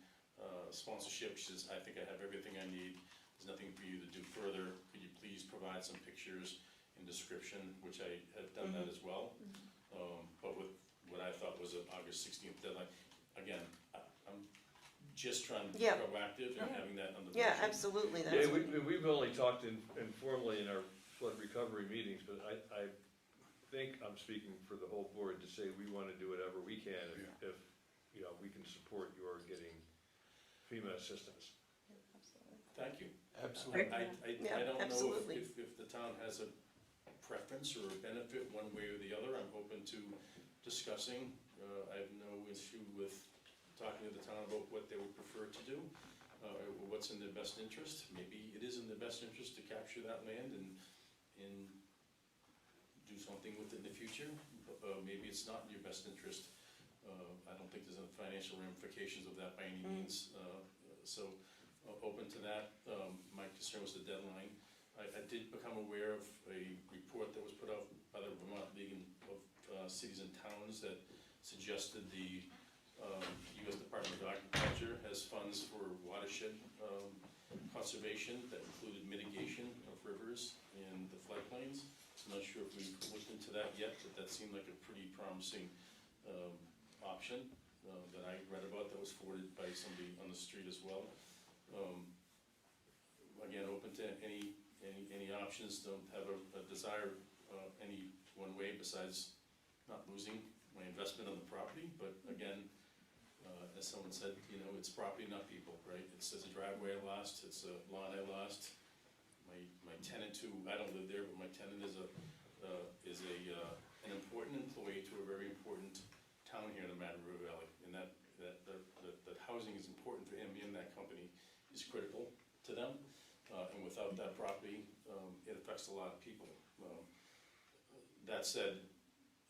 sponsorship? She says, I think I have everything I need. There's nothing for you to do further. Could you please provide some pictures and description, which I have done that as well. But with what I thought was an August 16th deadline, again, I'm just trying to be
Yeah.
proactive and having that under.
Yeah, absolutely, that's.
Yeah, we've only talked informally in our flood recovery meetings, but I think I'm speaking for the whole board to say we want to do whatever we can if you know, we can support your getting FEMA assistance.
Thank you.
Absolutely.
I don't know
absolutely.
if the town has a preference or a benefit one way or the other. I'm open to discussing. I have no issue with talking to the town about what they would prefer to do, what's in their best interest. Maybe it is in their best interest to capture that land and do something with it in the future. Maybe it's not in your best interest. I don't think there's any financial ramifications of that by any means. So open to that. My concern was the deadline. I did become aware of a report that was put out by the Vermont League of Cities and Towns that suggested the U.S. Department of Agriculture has funds for watershed conservation that included mitigation of rivers and the floodplains. I'm not sure if we've looked into that yet, but that seemed like a pretty promising option that I read about that was forwarded by somebody on the street as well. Again, open to any options. Don't have a desire any one way besides not losing my investment on the property. But again, as someone said, you know, it's property, not people, right? It's a driveway I lost, it's a lawn I lost. My tenant who, I don't live there, but my tenant is an important employee to a very important town here in the Mad River Valley. And that housing is important for him, and that company is critical to them. And without that property, it affects a lot of people. That said,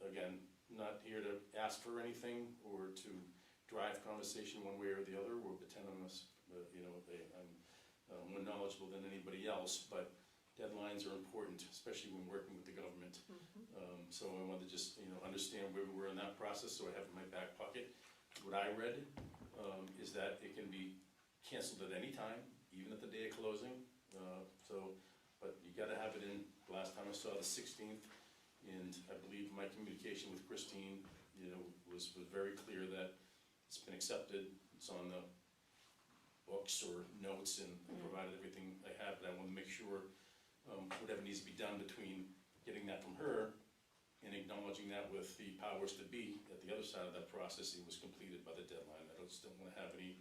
again, not here to ask for anything or to drive conversation one way or the other, or pretend I'm more knowledgeable than anybody else, but deadlines are important, especially when working with the government. So I wanted to just, understand where we were in that process, so I have it in my back pocket. What I read is that it can be canceled at any time, even at the day of closing. But you gotta have it in. Last time I saw the 16th, and I believe my communication with Christine, was very clear that it's been accepted. It's on the books or notes, and I provided everything I have, but I want to make sure whatever needs to be done between getting that from her and acknowledging that with the powers to be at the other side of that process, it was completed by the deadline. I just don't want to have any,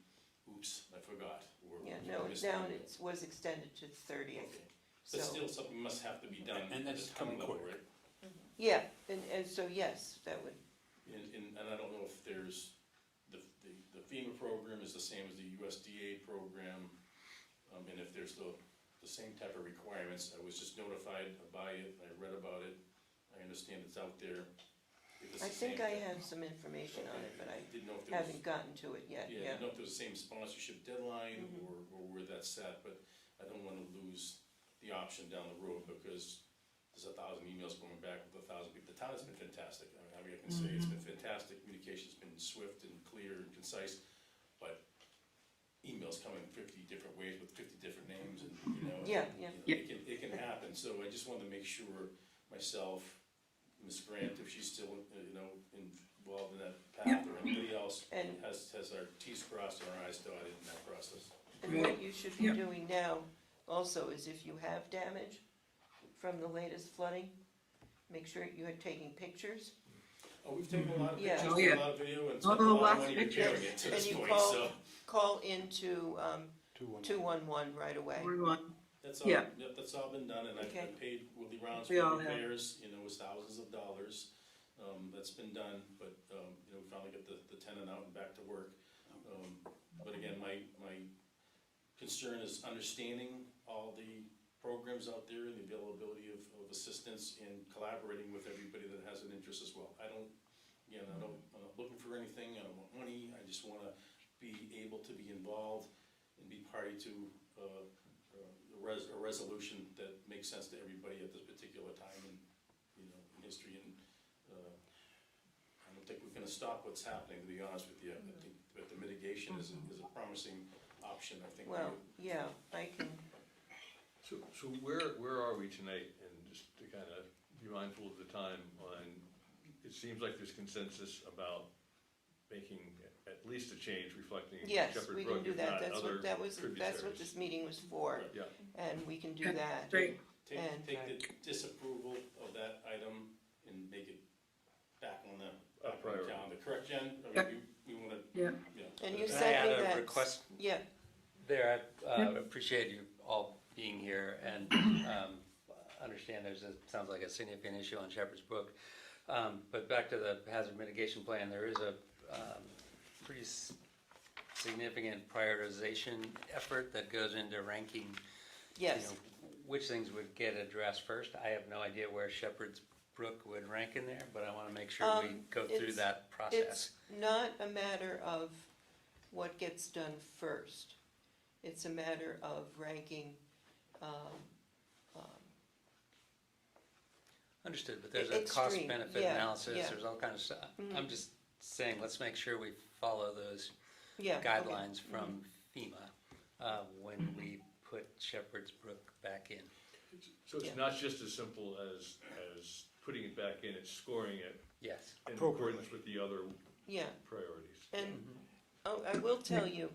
oops, I forgot, or.
Yeah, no, now it was extended to 30th.
Okay.
So,
But still, something must have to be done.
And that's
at the town
coming
level,
quick.
right?
yeah, and so yes, that would,
And I don't know if there's, the FEMA program is the same as the USDA program, and if there's the same type of requirements. I was just notified by it, I read about it, I understand it's out there. If it's
I
the
think
same
I
type-
have some information on it, but I
Didn't know if there was.
haven't gotten to it yet,
Yeah, I
yeah.
don't know if there's the same sponsorship deadline
Mhm.
or where that's set, but I don't wanna lose the option down the road because there's 1,000 emails going back with 1,000 people. The town has been fantastic. I mean, I can say it's been fantastic. Communication's been swift and clear and concise, but emails come in 50 different ways with 50 different names, and
Yeah.
it can happen. So I just wanted to make sure myself, Ms. Grant, if she's still involved in that path, or anybody else
And-
has our T's crossed and our I's dotted in that process.
And what you should be doing now also is if you have damage from the latest flooding, make sure you are taking pictures.
Oh, we've taken a lot of
Yeah.
pictures,
Oh, yeah.
a lot of video, and
Oh,
spent a lot of
lots
money
of pictures.
repairing it to
And
this
you
point,
call-
so.
Call into
2-1.
211 right away.
Everyone,
That's all,
Yeah.
that's all been done, and I've
Okay.
paid Willie Rounds
We
for
all have.
repairs, it was thousands of dollars. That's been done, but, we finally get the tenant out and back to work. But again, my concern is understanding all the programs out there and the availability of assistance and collaborating with everybody that has an interest as well. I'm not looking for anything, I don't want money, I just wanna be able to be involved and be party to a resolution that makes sense to everybody at this particular time in history. And I don't think we're gonna stop what's happening, to be honest with you. I think that the mitigation is a promising option, I think.
Well, yeah, I can,
So where are we tonight? And just to kind of be mindful of the time on, it seems like there's consensus about making at least a change reflecting
yes,
Shepherd
we
Brook,
can do
if
that,
not
that's
other
what, that's what
tributaries.
this meeting was for,
Yeah,
and we can do
Okay,
that.
Great.
And-
Take the disapproval of that item and make it back on the
priority.
calendar. Correct, Jen? I
Yep.
mean, we wanna,
Yeah.
And you
Can I
sent me
add a
that.
request
Yeah,
there? I appreciate you all being here and understand sounds like a significant issue on Shepherd's Brook. But back to the hazard mitigation plan, there is a pretty significant prioritization effort that goes into ranking,
yes.
which things would get addressed first. I have no idea where Shepherd's Brook would rank in there, but I want to make sure we go through
it's-
that process.
It's not a matter of what gets done first. It's a matter of ranking,
Understood, but there's a
extreme,
cost-benefit
yeah,
analysis,
yeah.
there's all kinds of stuff.
Mhm.
I'm just saying, let's make sure we follow those
yeah. okay.
guidelines from FEMA when we put Shepherd's Brook back in.
So it's
Yeah.
not just as simple as putting it back in, it's scoring it
Yes.
in
Appropriately.
accordance with the other
Yeah,
priorities.
and oh, I will tell you,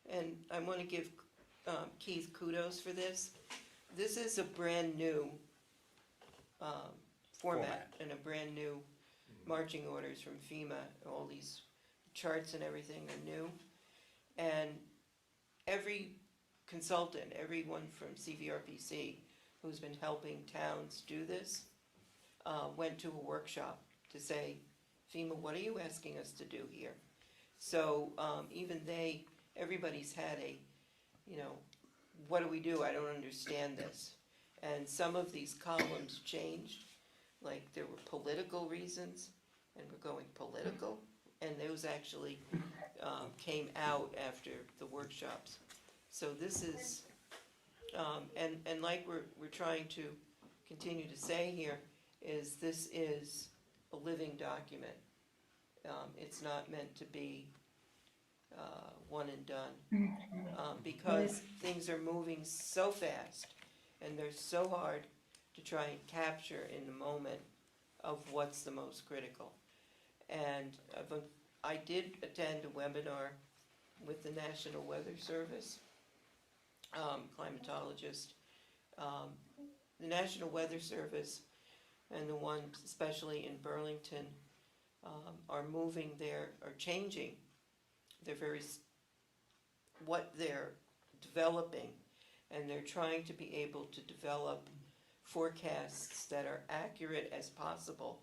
and I want to give Keith kudos for this. This is a brand-new format and a brand-new marching orders from FEMA. All these charts and everything are new. And every consultant, everyone from CVRPC who's been helping towns do this, went to a workshop to say, FEMA, what are you asking us to do here? So even everybody's had what do we do? I don't understand this. And some of these columns changed, like there were political reasons, and we're going political, and those actually came out after the workshops. So this is, and like we're trying to continue to say here, is this is a living document. It's not meant to be one and done, because things are moving so fast and they're so hard to try and capture in the moment of what's the most critical. And I did attend a webinar with the National Weather Service, climatologist. The National Weather Service and the ones especially in Burlington are changing what they're developing, and they're trying to be able to develop forecasts that are accurate as possible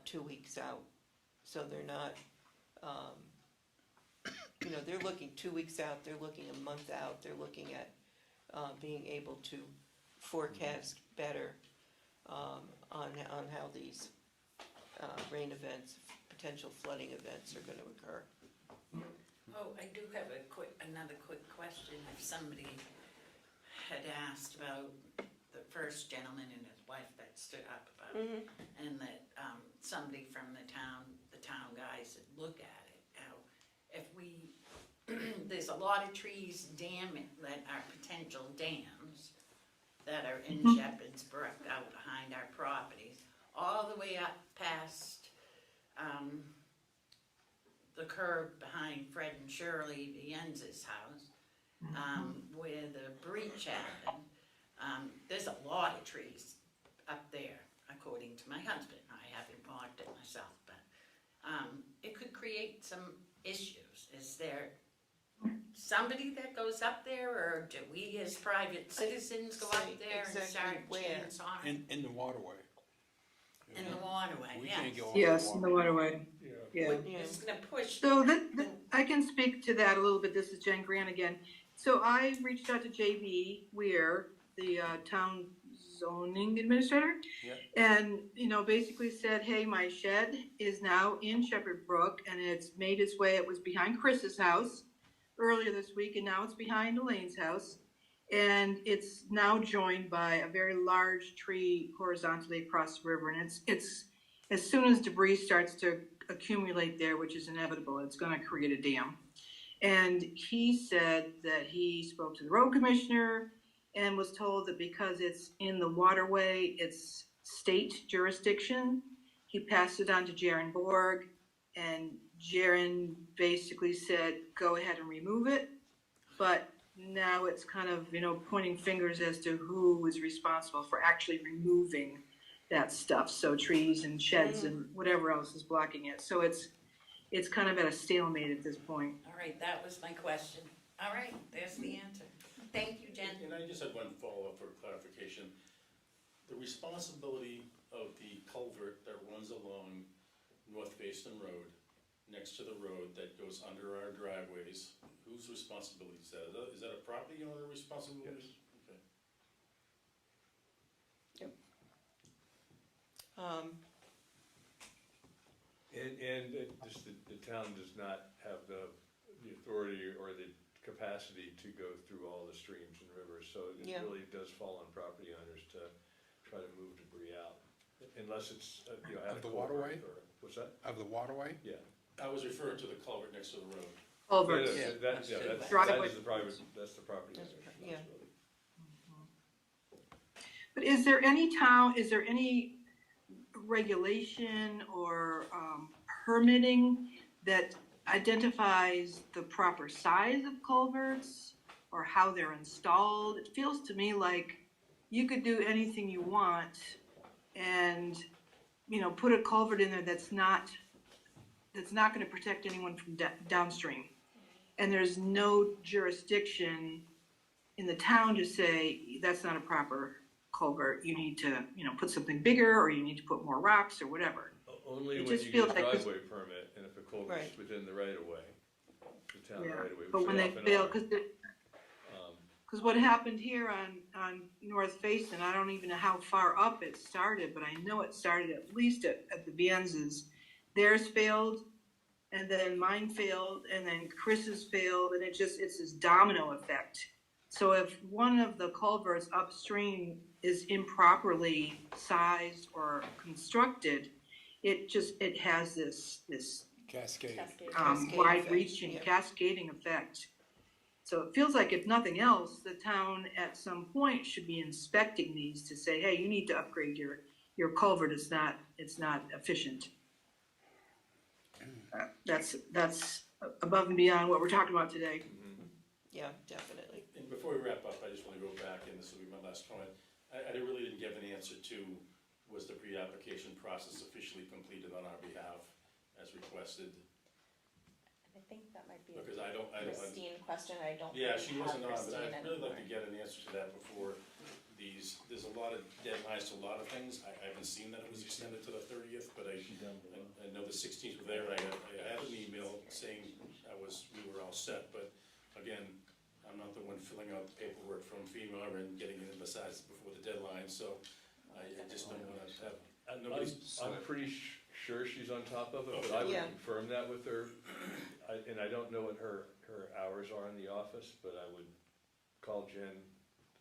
2 weeks out. So they're not, they're looking 2 weeks out, they're looking a month out, they're looking at being able to forecast better on how these rain events, potential flooding events are going to occur.
Oh, I do have another quick question. If somebody had asked about the first gentleman and his wife that stood up about it, and that somebody from the town guys would look at it. Now, if there's a lot of trees that are potential dams that are in Shepherd's Brook out behind our properties, all the way up past the curb behind Fred and Shirley Jens's house, where the breach happened. There's a lot of trees up there, according to my husband. I haven't walked it myself, but it could create some issues. Is there somebody that goes up there, or do we as private citizens go up there and
Exactly
start
where?
chainsawing?
In the waterway.
In the waterway,
We
yes.
can't go on the
Yes, in the
water.
waterway, yeah.
It's gonna push.
So I can speak to that a little bit. This is Jen Grant again. So I reached out to JB Weir, the town zoning administrator.
Yep.
And, basically said, hey, my shed is now in Shepherd Brook and it's made its way, it was behind Chris's house earlier this week and now it's behind Elaine's house. And it's now joined by a very large tree horizontally across the river. And it's as soon as debris starts to accumulate there, which is inevitable, it's gonna create a dam. And he said that he spoke to the road commissioner and was told that because it's in the waterway, it's state jurisdiction. He passed it on to Jaren Borg, and Jaren basically said, go ahead and remove it. But now it's kind of, pointing fingers as to who is responsible for actually removing that stuff. So trees and sheds and whatever else is blocking it. So it's kind of at a stalemate at this point.
All right, that was my question. All right, there's the answer. Thank you, Jen.
And I just had one follow-up for clarification. The responsibility of the culvert that runs along North Basin Road, next to the road that goes under our driveways, whose responsibility is that? Is that a property owner responsibility?
Yes.
Okay.
The town does not have the authority or the capacity to go through all the streams and rivers, so it
Yeah.
really does fall on property owners to try to move debris out, unless it's, at
Of the
a culvert
waterway?
or- What's that?
Of the waterway?
Yeah.
I was referring to the culvert next to the road.
Culverts.
Yeah, that is
Driveway.
the private, that's the property owner's
Yeah.
responsibility.
But is there any regulation or permitting that identifies the proper size of culverts or how they're installed? It feels to me like you could do anything you want and, put a culvert in there that's not gonna protect anyone from downstream. And there's no jurisdiction in the town to say, that's not a proper culvert, you need to, put something bigger, or you need to put more rocks, or whatever.
Only
It
when
just
you
feels
get a
like this-
driveway permit, and if a culvert's
Right.
within the right of way, the town
Yeah,
right of way.
but when they fail, because what happened here on North Face, and I don't even know how far up it started, but I know it started at least at the Bienz's. Theirs failed, and then mine failed, and then Chris's failed, and it's this domino effect. So if one of the culverts upstream is improperly sized or constructed, it has this
Cascade.
Cascade
wide-reaching
effect,
cascading effect. So it feels like if nothing else, the town at some point should be inspecting these to say, hey, you need to upgrade your culvert, it's not efficient. That's above and beyond what we're talking about today.
Yeah, definitely.
And before we wrap up, I just want to go back, and this will be my last comment. I really didn't give an answer to, was the pre-application process officially completed on our behalf as requested?
I think that might be
Because
a Christine question, I don't
Yeah,
think
she
we
wasn't
have
on, but
Christine
I'd really like to
anymore.
get an answer to that before there's a lot of deadlines to a lot of things. I haven't seen that it was extended to the 30th, but I know the 16th were there. I had an email saying we were all set, but again, I'm not the one filling out the paperwork from FEMA and getting it in besides before the deadline, so I just don't want to have, nobody's.
I'm pretty sure she's on top of it, but I would
Yeah.
confirm that with her. And I don't know what her hours are in the office, but I would call Jen,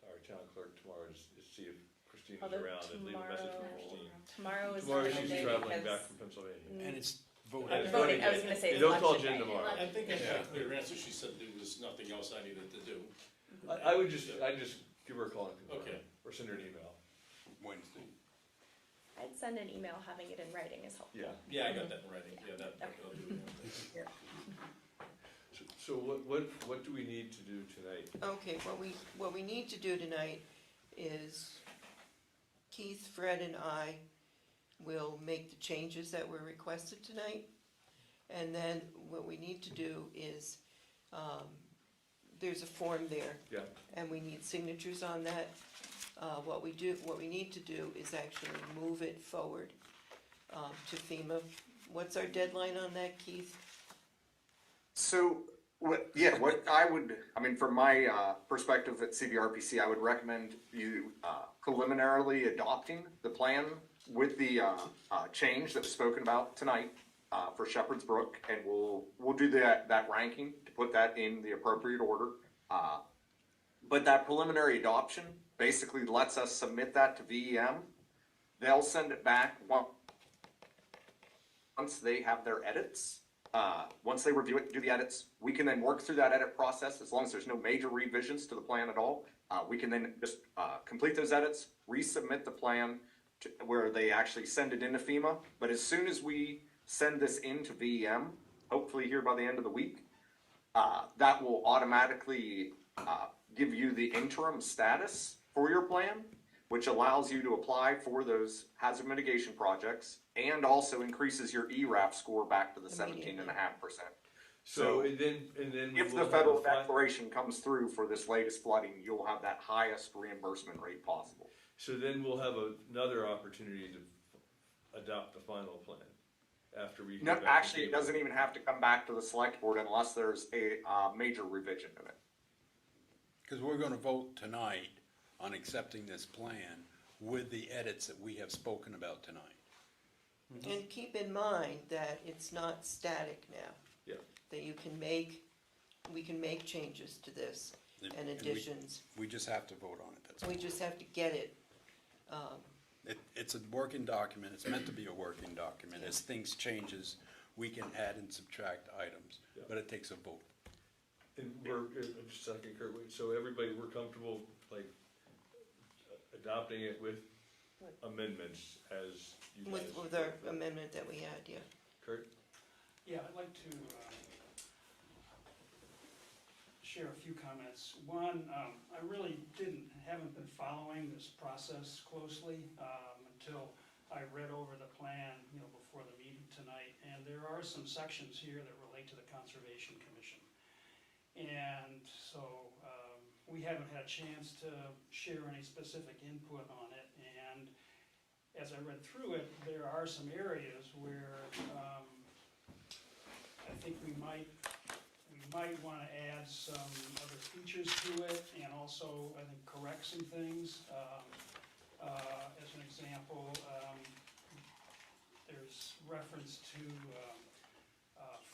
our town clerk, tomorrow to see if Christine is
Although
around and leave a message for Christine.
Tomorrow is
Tomorrow
not
she's
Monday
traveling back
because
from Pennsylvania.
And it's
I'm
voting.
voting, I was gonna say
You
it's
don't call
election
Jen
day.
tomorrow.
I think I
Yeah.
got a clear answer. She said there was nothing else I needed to do.
I'd just give her a call and confirm,
Okay.
or send her an email.
Wednesday.
I'd send an email having it in writing is helpful.
Yeah.
Yeah, I got that in writing. Yeah, I'll do it.
So what do we need to do tonight?
Okay, what we need to do tonight is Keith, Fred, and I will make the changes that were requested tonight. And then what we need to do is, there's a form there.
Yeah.
And we need signatures on that. What we need to do is actually move it forward to FEMA. What's our deadline on that, Keith?
So, what I mean, from my perspective at CVRPC, I would recommend you preliminarily adopting the plan with the change that was spoken about tonight for Shepherd's Brook, and we'll do that ranking to put that in the appropriate order. But that preliminary adoption basically lets us submit that to VEM. They'll send it back once they have their edits. Once they review it, do the edits, we can then work through that edit process. As long as there's no major revisions to the plan at all, we can then just complete those edits, resubmit the plan to where they actually send it into FEMA. But as soon as we send this into VEM, hopefully here by the end of the week, that will automatically give you the interim status for your plan, which allows you to apply for those hazard mitigation projects and also increases your ERAF score back to the 17.5%.
So, and then we
If
will
the
have
federal
a fi-
declaration comes through for this latest flooding, you'll have that highest reimbursement rate possible.
So then we'll have another opportunity to adopt the final plan after we.
No, actually, it doesn't even have to come back to the select board unless there's a major revision in it.
Because we're gonna vote tonight on accepting this plan with the edits that we have spoken about tonight.
And keep in mind that it's not static now.
Yeah.
That we can make changes to this and
we-
additions.
We just have to vote on it, that's all.
We just have to get it.
It's a working document, it's meant to be a working document. As things changes, we can add and subtract items,
Yeah.
but it takes a vote.
And just a second, Kurt, so everybody, we're comfortable, like, adopting it with amendments as you guys.
With our amendment that we had, yeah.
Kurt?
Yeah, I'd like to share a few comments. One, I really haven't been following this process closely until I read over the plan, before the meeting tonight. And there are some sections here that relate to the Conservation Commission. And so we haven't had a chance to share any specific input on it. And as I read through it, there are some areas where I think we might want to add some other features to it, and also, I think, correct some things. As an example, there's reference to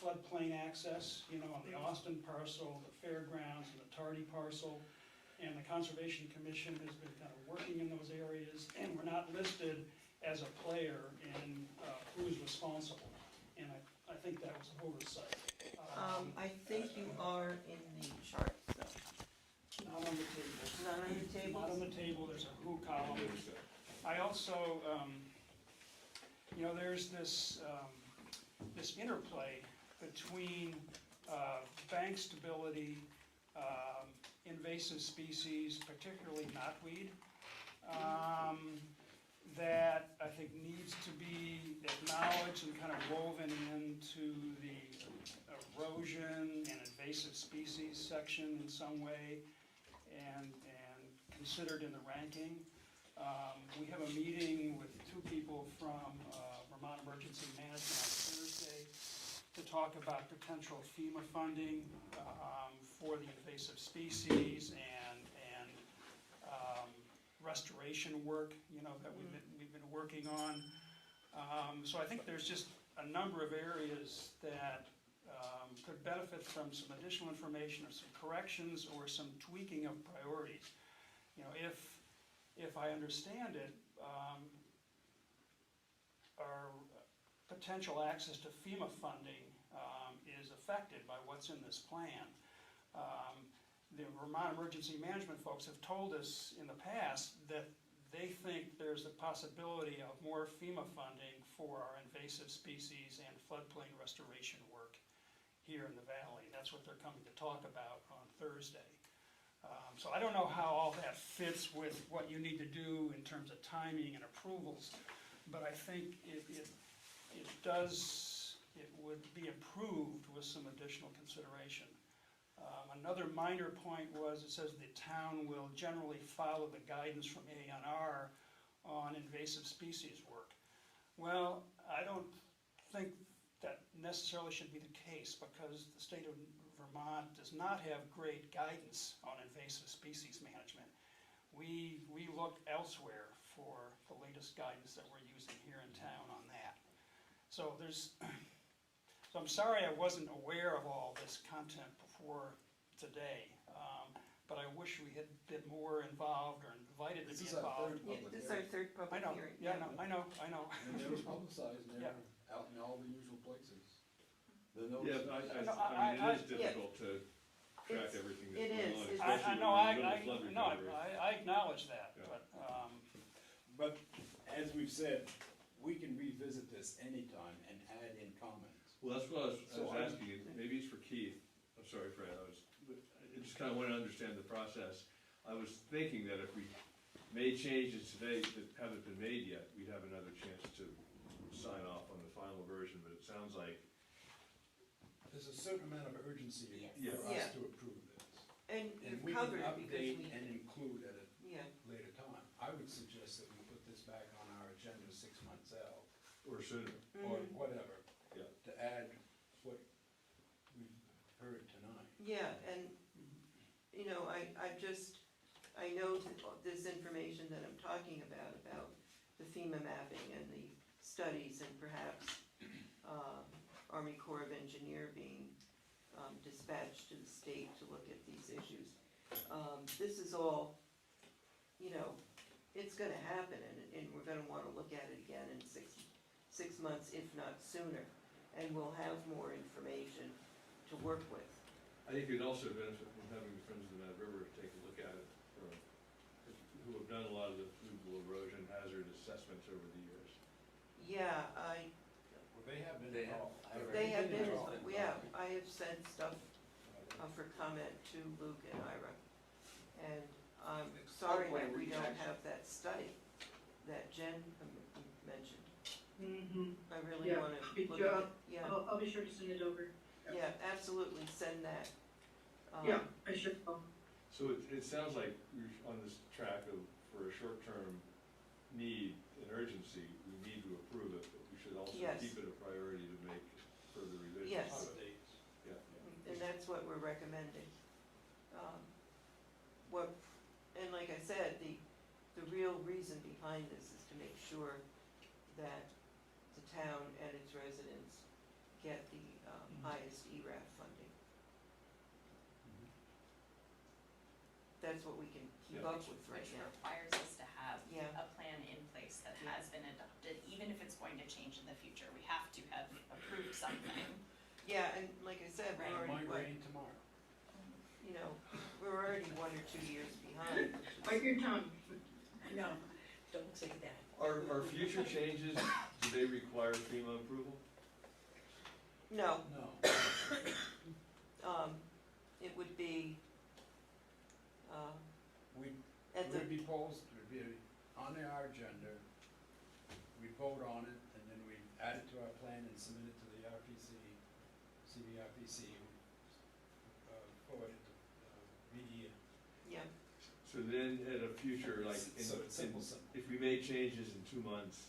floodplain access, on the Austin parcel, the fairgrounds, and the Tardy parcel. And the Conservation Commission has been kind of working in those areas, and we're not listed as a player in who's responsible. And I think that was an oversight.
I think you are in the chart, so.
Not on the table.
Not on the table?
Not on the table, there's a who column. I also, there's this interplay between bank stability, invasive species, particularly knotweed, that I think needs to be acknowledged and kind of woven into the erosion and invasive species section in some way, and considered in the ranking. We have a meeting with two people from Vermont Emergency Management on Thursday to talk about potential FEMA funding for the invasive species and restoration work, that we've been working on. So I think there's just a number of areas that could benefit from some additional information or some corrections or some tweaking of priorities. If I understand it, our potential access to FEMA funding is affected by what's in this plan. The Vermont Emergency Management folks have told us in the past that they think there's a possibility of more FEMA funding for our invasive species and floodplain restoration work here in the valley. That's what they're coming to talk about on Thursday. So I don't know how all that fits with what you need to do in terms of timing and approvals, but I think it would be improved with some additional consideration. Another minor point was, it says the town will generally follow the guidance from ANR on invasive species work. Well, I don't think that necessarily should be the case, because the state of Vermont does not have great guidance on invasive species management. We look elsewhere for the latest guidance that we're using here in town on that. So so I'm sorry I wasn't aware of all this content before today, but I wish we had been more involved or invited to
This
be
is our
involved.
third
Yeah,
public
this is our
hearing.
third
I
public
know,
hearing.
yeah, I know.
And they were publicized, and they
Yeah.
were out in all the usual places. The
Yeah,
notices.
but I
No,
mean, it is
yeah.
difficult to track
It's-
everything
it
that's going
is.
on,
It's-
I
especially
know,
when you're in the middle of flood
no,
recovery.
I acknowledge that,
Yeah.
but,
But as we've said, we can revisit this anytime and add in comments.
Well, that's what I
So
was
I'm-
asking, maybe it's for Keith, I'm sorry, Fred, I just kinda wanna understand the process. I was thinking that if we made changes today that haven't been made yet, we'd have another chance to sign off on the final version, but it sounds like,
There's a certain amount of urgency
Yes.
for
Yeah.
us to approve this.
And
And
you've
we can
covered it because
update
we,
and include at a
yeah,
later time. I would suggest that we put this back on our agenda 6 months out,
or sooner.
or
Mhm.
whatever,
Yeah.
to add what we've heard tonight.
yeah, and, you know, I know that this information that I'm talking about the FEMA mapping and the studies and perhaps, Army Corps of Engineer being, dispatched to the state to look at these issues. This is all, you know, it's gonna happen, and we're gonna wanna look at it again in six months, if not sooner, and we'll have more information to work with.
I think it'd also benefit from having the Friends of the Mad River take a look at it, who have done a lot of the fluvial erosion hazard assessments over the years.
Yeah,
Well, they have been
They have.
involved.
they have been,
involved.
yeah, I have sent stuff for comment to Luke and Ira. And I'm sorry that we don't have that study that Jen mentioned.
Mm-hmm.
I really
Yeah,
wanna
good
look at it.
job.
Yeah,
I'll be sure to send it over.
yeah, absolutely, send that.
Yeah, I sure will.
So it sounds like we're on this track of, for a short-term need and urgency, we need to approve it, but we should also
Yes.
keep it a priority to make further revisions
Yes.
to it.
Updates.
Yeah.
And that's what we're recommending. And like I said, the real reason behind this is to make sure that the town and its residents get the highest ERAF funding. That's what we can keep
Yeah.
up with right
Which
now.
requires us to have
Yeah.
a plan in place that
Yeah.
has been adopted, even if it's going to change in the future, we have to have approved something.
Yeah, and like I said, we're
Right.
It
already,
might
what,
rain tomorrow.
you know, we're already 1 or 2 years behind.
Bite your tongue.
No, don't say that.
Are future changes, do they require FEMA approval?
No,
No.
it would be,
We,
at
it
the,
would be posed, it would be on our agenda, we vote on it, and then we add it to our plan and submit it to the CVRPC, forward it to VE.
yeah,
So then at a future, like,
So it's simple.
if we made changes in 2 months,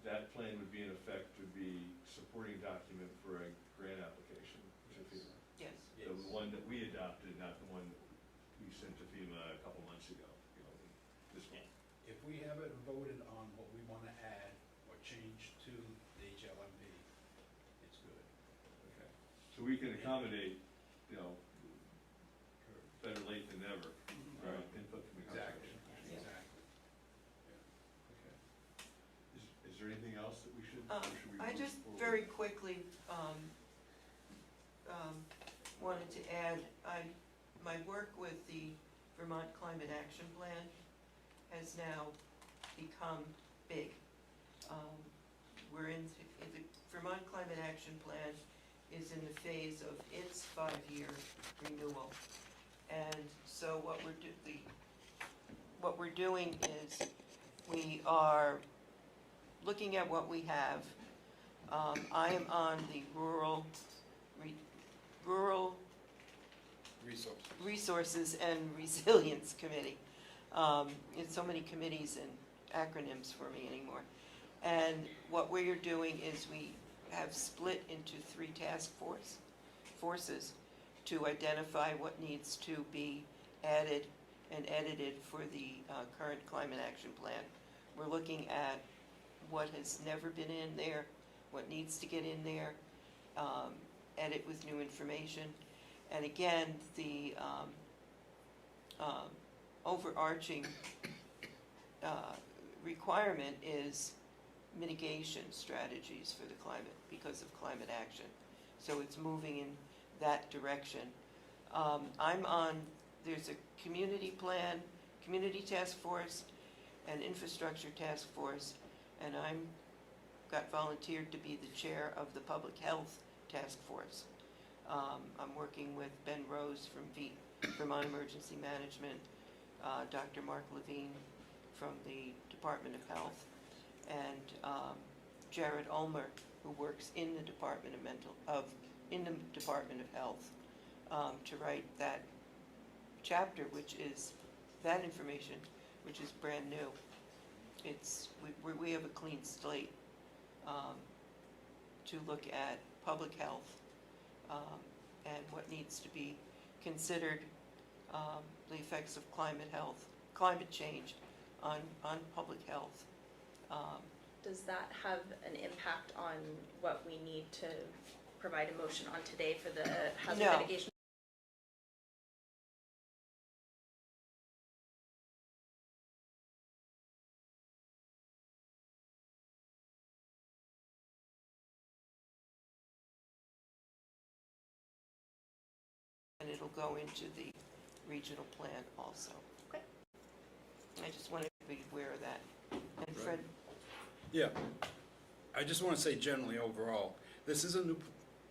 that plan would be in effect to be supporting document for a grant application to FEMA.
yes.
The one that we adopted, not the one that we sent to FEMA a couple months ago, this one.
If we have it voted on what we want to add or change to the HLMP, it's good.
Okay. So we can accommodate, better late than never, right, input from the
Exactly,
conservation.
exactly.
Okay. Is there anything else that we should, or should we
I
move
just
forward?
very quickly, wanted to add, my work with the Vermont Climate Action Plan has now become big. We're the Vermont Climate Action Plan is in the phase of its 5-year renewal. And so what we're doing is we are looking at what we have. I am on the Rural Resources and Resilience Committee. It's so many committees and acronyms for me anymore. And what we're doing is we have split into 3 forces to identify what needs to be added and edited for the current climate action plan. We're looking at what has never been in there, what needs to get in there, edit with new information. And again, the overarching requirement is mitigation strategies for the climate because of climate action. So it's moving in that direction. There's a community plan, community task force, and infrastructure task force, and got volunteered to be the chair of the public health task force. I'm working with Ben Rose from Vermont Emergency Management, Dr. Mark Levine from the Department of Health, and Jared Ulmer, who works in the Department of Health, to write that chapter, which is that information, which is brand new. We have a clean slate to look at public health and what needs to be considered, the effects of climate change on public health.
Does that have an impact on what we need to provide a motion on today for the hazard
No.
mitigation?
And it'll go into the regional plan also.
Okay.
I just wanted to be aware of that. And Fred,
Yeah, I just want to say generally overall, this is a new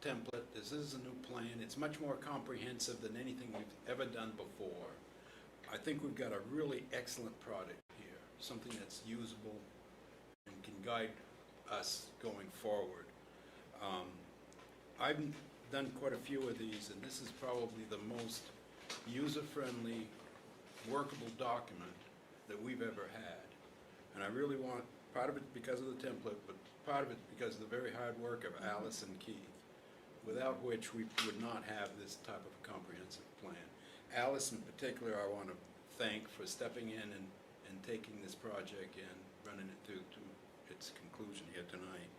template, this is a new plan, it's much more comprehensive than anything we've ever done before. I think we've got a really excellent product here, something that's usable and can guide us going forward. I've done quite a few of these, and this is probably the most user-friendly, workable document that we've ever had. And I really want, part of it because of the template, but part of it because of the very hard work of Alice and Keith, without which we would not have this type of comprehensive plan. Alice in particular I want to thank for stepping in and taking this project and running it through to its conclusion here tonight.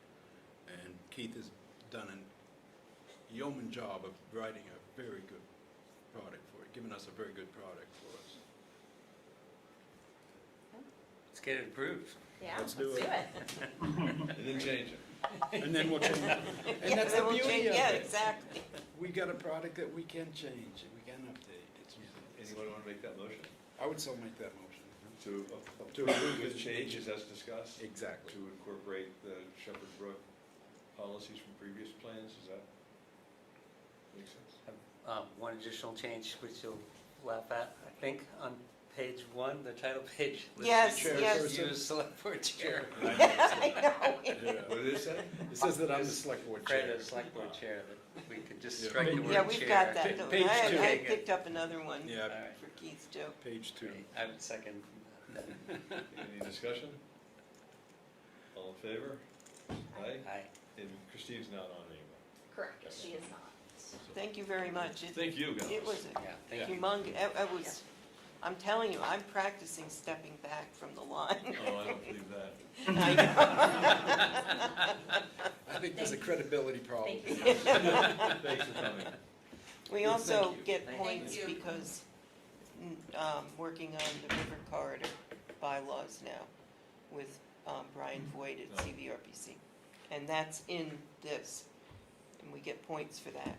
And Keith has done a yeoman job of writing a very good product for it, giving us a very good product for us.
Let's get it approved.
Yeah,
Let's
let's
do
do
it.
it.
And then change it.
And then we'll change it. And
yeah,
that's
then
the
we'll
beauty
change,
of
yeah,
it.
exactly.
We got a product that we can change, and we can update.
Anyone want to make that motion?
I would so make that motion.
To
To
approve
approve
with
the
changes as discussed?
Exactly.
To incorporate the Shepherd Brook policies from previous plans, does that make sense?
One additional change, which you'll laugh at, I think, on page 1, the title page. lists
Yes,
the
yes.
Use select board chair.
I know.
Yeah.
What did it say?
It says that I'm the select board
Fred
chair.
as select board chair, that we could just
Yeah.
strike the word chair.
Yeah, we've got that.
Pa-
though.
page
I
2.
picked up another one
Yeah,
Alright.
for Keith too.
page 2.
I would second that.
Any discussion? All in favor? Aye.
Aye.
And Christine's not on anymore.
Correct, she is not.
Thank you very much.
Thank you, guys.
It was
Yeah, thank
a
you.
humongous, I'm telling you, I'm practicing stepping back from the line.
Oh, I don't believe that.
I know.
I think there's a credibility problem.
Thank you.
Thanks for coming.
We
Well,
also
thank you.
get
Thank
points
you.
because, working on the river corridor bylaws now with Brian Voigt at CVRPC. And that's in this, and we get points for that.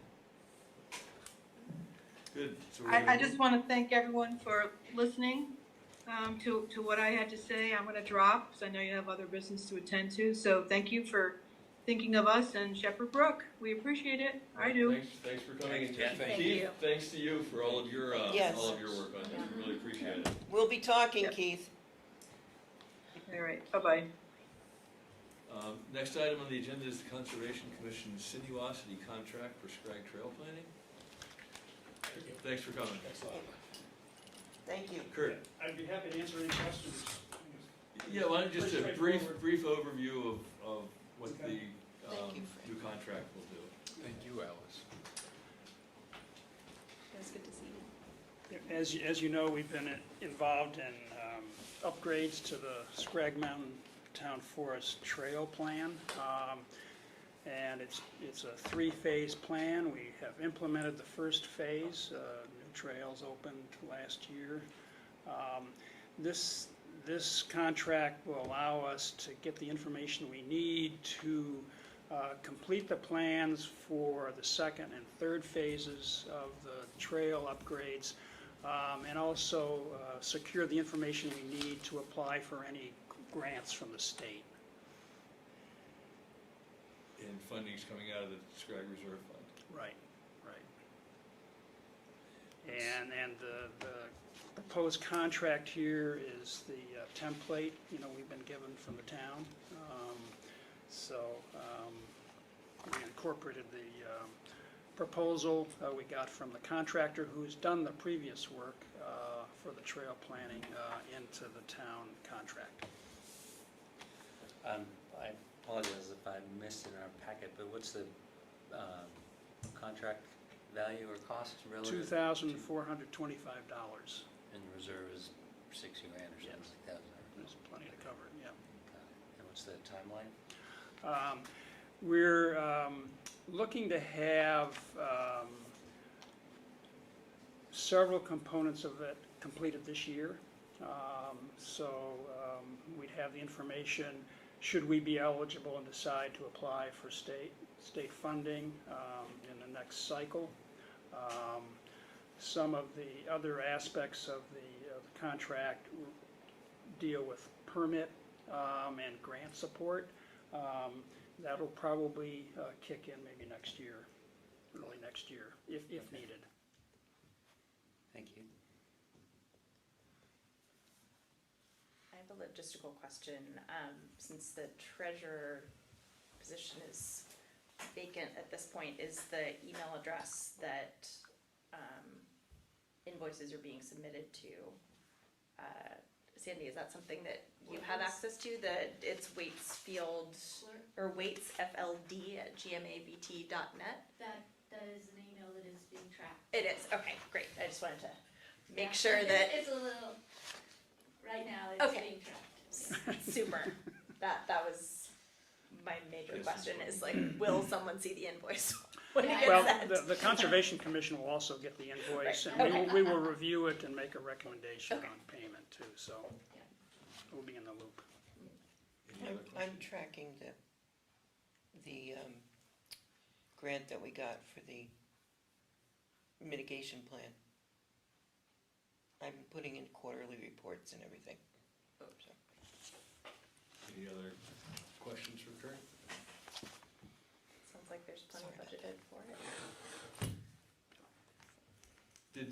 Good. So we're
I
gonna
just want to thank everyone for listening to what I had to say. I'm going to drop because I know you have other business to attend to. So thank you for thinking of us and Shepherd Brook. We appreciate it. I do.
Thanks for coming. And
Thank
Keith,
you.
thanks to you for all of your
Yes.
all of your work on this. We really appreciate it.
We'll be talking,
Yep.
Keith.
All right. Bye-bye.
Next item on the agenda is the Conservation Commission Sinuosity Contract for Scrag Trail Planning. Thanks for coming.
Thank you.
Kurt?
I'd be happy to answer any questions.
Yeah, why don't you just a
Pretty
brief,
straightforward.
brief overview of what the
Okay.
Thank you, Fred.
new contract will do.
Thank you, Alice.
It was good to see you.
As you know, we've been involved in upgrades to the Scrag Mountain Town Forest Trail Plan. And it's a three-phase plan. We have implemented the first phase. New trails opened last year. This contract will allow us to get the information we need to complete the plans for the second and third phases of the trail upgrades, and also secure the information we need to apply for any grants from the state.
And funding's coming out of the Scrag Reserve Fund.
Right, right. And the proposed contract here is the template, we've been given from the town. We incorporated the proposal we got from the contractor who's done the previous work for the trail planning into the town contract.
I apologize if I missed it in our packet, but what's the contract value or cost relative?
$2,425.
And the reserve is $60,000 or something like that.
There's plenty to cover, yeah.
And what's the timeline?
We're looking to have several components of it completed this year. We'd have the information, should we be eligible and decide to apply for state funding in the next cycle. Some of the other aspects of the contract deal with permit and grant support. That'll probably kick in maybe next year, early next year, if needed.
Thank you.
I have a logistical question. Since the treasurer position is vacant at this point, is the email address that invoices are being submitted to, Sandy, is that something that you have access to? It's Waitsfield, or waitsfld@gmavt.net?
That is an email that is being tracked.
It is, okay, great. I just wanted to make sure that,
It's a little, right now, it's
Okay.
being tracked.
super. That was my major
Yes,
question
that's
is like, will someone see the invoice when it gets
Well,
sent?
the Conservation Commission will also get the invoice,
Right,
and
okay.
we will review it and make a recommendation
Okay.
on payment too, so
Yeah.
we'll be in the loop.
Any other
I'm
questions?
tracking the grant that we got for the mitigation plan. I'm putting in quarterly reports and everything. So,
Any other questions for Kurt?
Sounds like there's plenty
Sorry about
budgeted for it.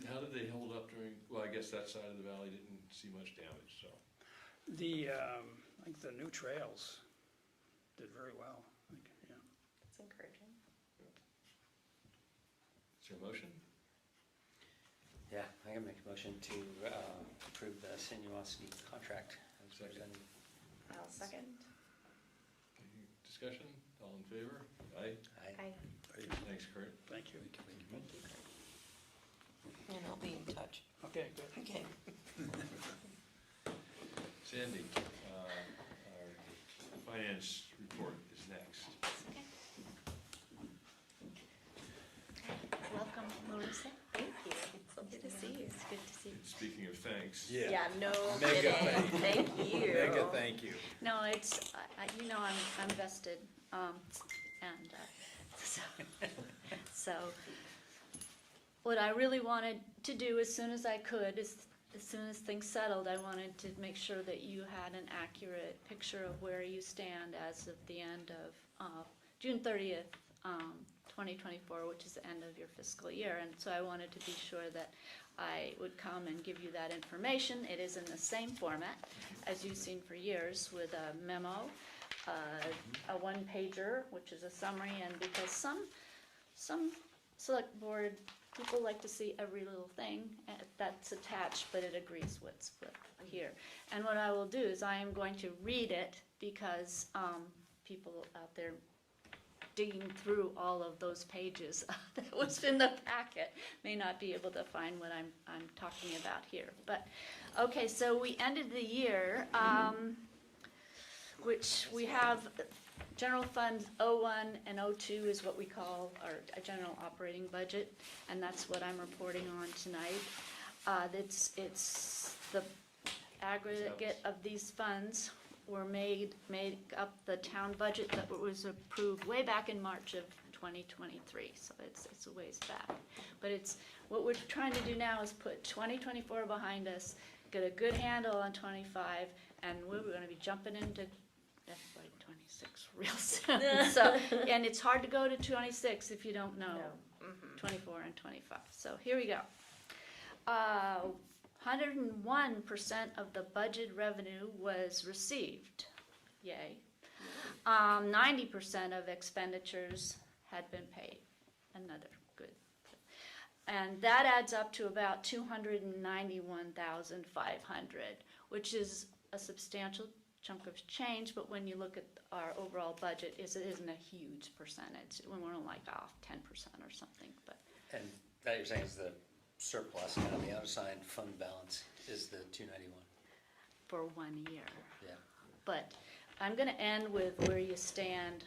How did they hold up during, well, I guess that side of the valley didn't see much damage, so.
I think the new trails did very well. I think, yeah.
It's encouraging.
Is there a motion?
Yeah, I can make a motion to approve the sinuosity contract as
Second.
presented.
I'll second.
Any discussion? All in favor? Aye.
Aye.
Thanks, Kurt.
Thank you.
and I'll be in touch.
Okay, good.
Okay.
Sandy, our finance report is next.
Welcome, Larissa.
Thank you. It's so good to see you.
It's good to see you.
And speaking of thanks.
Yeah, no
Mega
kidding. Thank you.
Mega thank you.
No, it's, I'm vested, and, so, what I really wanted to do as soon as I could is, as soon as things settled, I wanted to make sure that you had an accurate picture of where you stand as of the end of, June 30th, 2024, which is the end of your fiscal year, and so I wanted to be sure that I would come and give you that information. It is in the same format as you've seen for years, with a memo, a one-pager, which is a summary, and because some select board people like to see every little thing that's attached, but it agrees what's here. And what I will do is I am going to read it because people out there digging through all of those pages that was in the packet may not be able to find what I'm talking about here. But, okay, so we ended the year, which we have general fund 01 and 02 is what we call our general operating budget, and that's what I'm reporting on tonight. It's the aggregate of these funds were made up the town budget that was approved way back in March of 2023, so it's a ways back. But it's, what we're trying to do now is put 2024 behind us, get a good handle on 25, and we're gonna be jumping into FY26 real soon. So, and it's hard to go to 26 if you don't know 24 and 25. So here we go. 101% of the budget revenue was received. Yay. 90% of expenditures had been paid. Another good. And that adds up to about 291,500, which is a substantial chunk of change, but when you look at our overall budget, it isn't a huge percentage. We're like off 10% or something. But
And that you're saying is the surplus, and on the unassigned fund balance is the 291.
for 1 year.
Yeah.
But I'm going to end with where you stand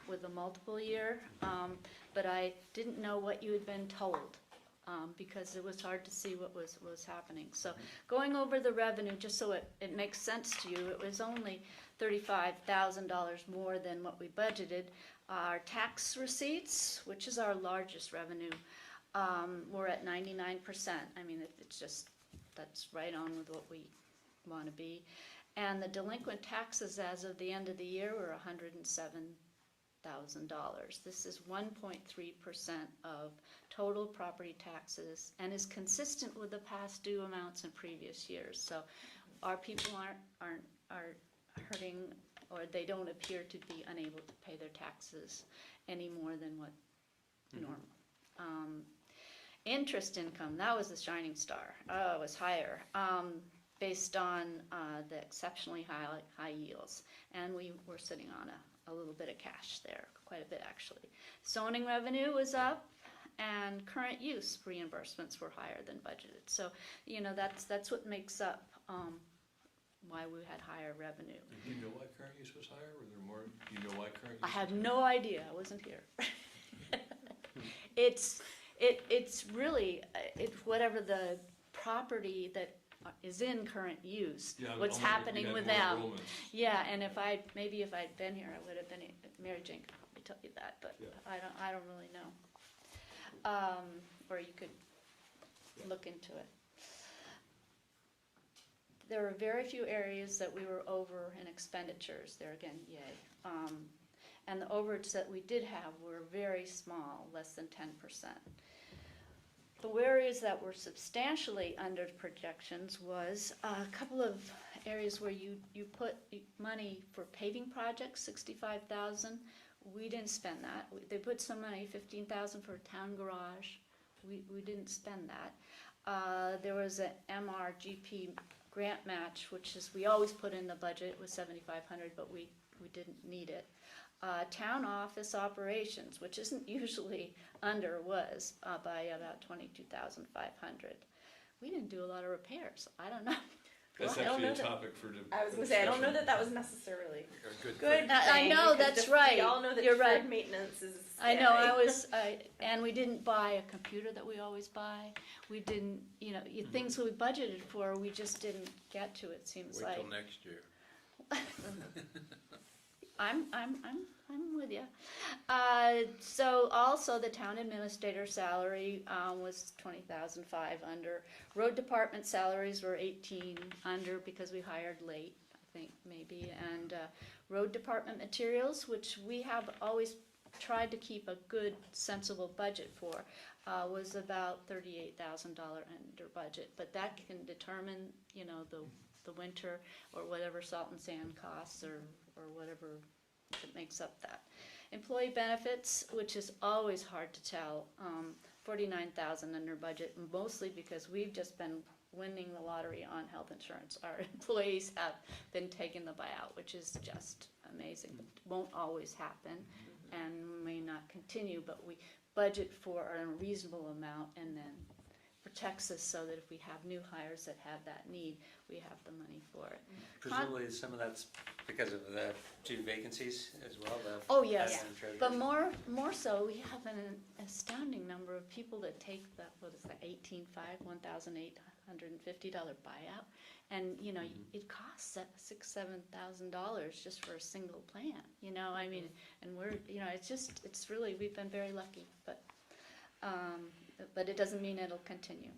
with a multiple year, but I didn't know what you had been told because it was hard to see what was happening. So going over the revenue, just so it makes sense to you, it was only $35,000 more than what we budgeted. Our tax receipts, which is our largest revenue, we're at 99%. I mean, it's just, that's right on with what we want to be. And the delinquent taxes as of the end of the year were $107,000. This is 1.3% of total property taxes and is consistent with the past due amounts in previous years. So our people aren't hurting, or they don't appear to be unable to pay their taxes any more than what normal. Interest income, that was the shining star. It was higher based on the exceptionally high yields. And we were sitting on a little bit of cash there, quite a bit actually. Zoning revenue was up, and current use reimbursements were higher than budgeted. So, you know, that's what makes up why we had higher revenue.
Do you know why current use was higher? Were there more? Do you know why current use?
I have no idea. I wasn't here. It's really whatever the property that is in current use.
Yeah,
what's
almost-
happening
you had
with
more
them?
enrollments.
Yeah, and if maybe if I'd been here, I would have been. Mary Jane could probably tell you that, but
Yeah.
I don't really know. Or you could look into it. There were very few areas that we were over in expenditures. There again, yay. And the overage that we did have were very small, less than 10%. The areas that were substantially under projections was a couple of areas where you put money for paving projects, $65,000. We didn't spend that. They put some money, $15,000 for a town garage. We didn't spend that. There was an MRGP grant match, which is we always put in the budget, was $7,500, but we didn't need it. Town office operations, which isn't usually under, was by about $22,500. We didn't do a lot of repairs. I don't know.
That's
Well, I don't
actually a
know that-
topic for
I was gonna say, I don't know that was necessarily
A good
good
thing.
I
thing,
know,
because
that's
we
right.
all know that
You're
deferred
right.
maintenance is
I know,
scary.
and we didn't buy a computer that we always buy. We didn't, things we budgeted for, we just didn't get to, it seems
Wait
like.
till next year.
I'm with you. So also the town administrator salary was 20,500 under. Road department salaries were 18 under because we hired late, I think maybe. And road department materials, which we have always tried to keep a good, sensible budget for, was about $38,000 under budget. But that can determine, the winter or whatever salt and sand costs or whatever that makes up that. Employee benefits, which is always hard to tell. 49,000 under budget, mostly because we've just been winning the lottery on health insurance. Our employees have been taking the buyout, which is just amazing. Won't always happen and may not continue, but we budget for a reasonable amount and then protects us so that if we have new hires that have that need, we have the money for it.
Presumably some of that's because of the 2 vacancies as well, the
Oh, yes.
admin and treasurer.
But more so, we have an astounding number of people that take the, what is that, $1,850 buyout. And, you know, it costs $6,000-7,000 just for a single plan, you know, I mean, and we're, you know, it's really, we've been very lucky, but it doesn't mean it'll continue.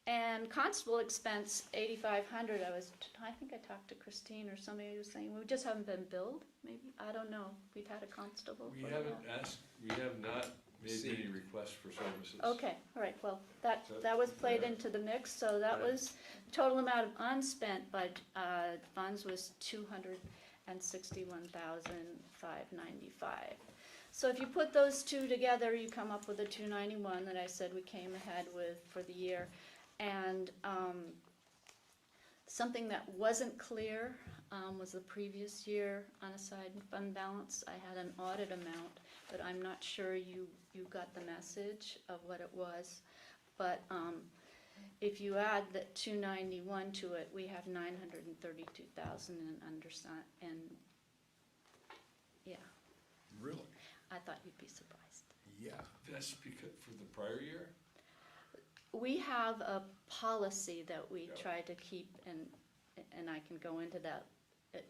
And constable expense, 8,500, I think I talked to Christine or somebody who was saying, we just haven't been billed, maybe, I don't know, we've had a constable
We
for
haven't
that.
asked, we have not made any requests for services.
Okay, all right, well, that was played into the mix, so that was, total amount of unspent funds was 261,595. So if you put those two together, you come up with the 291 that I said we came ahead with for the year. And something that wasn't clear was the previous year unassigned fund balance. I had an audit amount, but I'm not sure you got the message of what it was. But if you add that 291 to it, we have 932,000 in undersigned, and yeah.
Really?
I thought you'd be surprised.
Yeah.
That's because, for the prior year?
We have a policy that we
Yeah.
try to keep, and I can go into that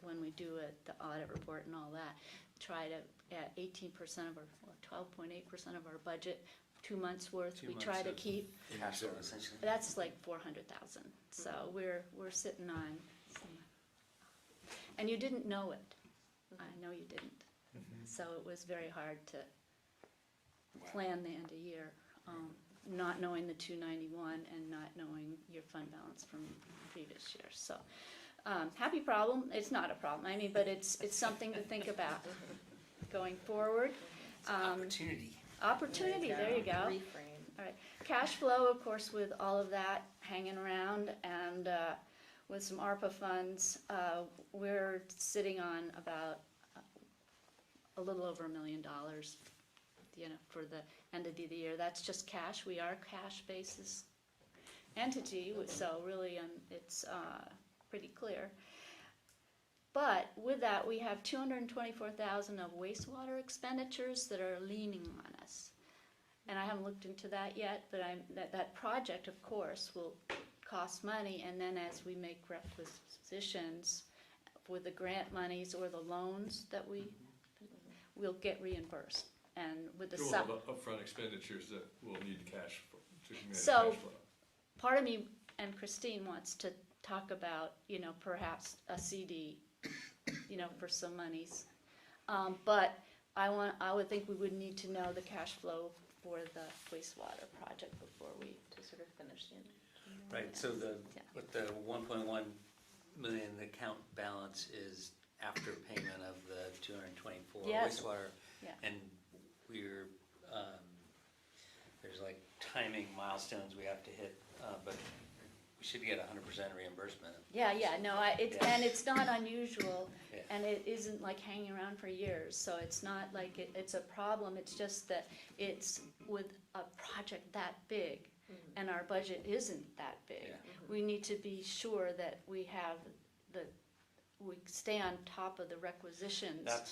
when we do the audit report and all that. Try to, at 18% of our, 12.8% of our budget, 2 months worth,
2
we
months
try to
of
keep.
cash flow, essentially.
That's like 400,000. So we're sitting on some, and you didn't know it. I know you didn't. So it was very hard to plan the end of year, not knowing the 291 and not knowing your fund balance from previous years. So happy problem. It's not a problem. I mean, but it's something to think about going forward.
Opportunity.
Opportunity. There you go.
Reframe.
All right. Cash flow, of course, with all of that hanging around and with some ARPA funds, we're sitting on about a little over $1 million, you know, for the end of the year. That's just cash. We are a cash basis entity, so really it's pretty clear. But with that, we have 224,000 of wastewater expenditures that are leaning on us. And I haven't looked into that yet, but that project, of course, will cost money, and then as we make requisitions with the grant monies or the loans that we'll get reimbursed. And with the
You'll have upfront expenditures that will need cash to manage
So-
cash flow.
part of me and Christine wants to talk about, you know, perhaps a CD, you know, for some monies. But I would think we would need to know the cash flow for the wastewater project before we sort of finish the.
Right, so
Yeah.
with the 1.1 million, the account balance is after payment of the 224
Yes.
wastewater.
Yeah.
And we're, there's like timing milestones we have to hit, but we should get 100% reimbursement.
Yeah, no,
Yeah.
and it's not unusual,
Yeah.
and it isn't like hanging around for years, so it's not like it's a problem, it's just that it's with a project that big, and our budget isn't that big.
Yeah.
We need to be sure that we stay on top of the requisitions,
That's,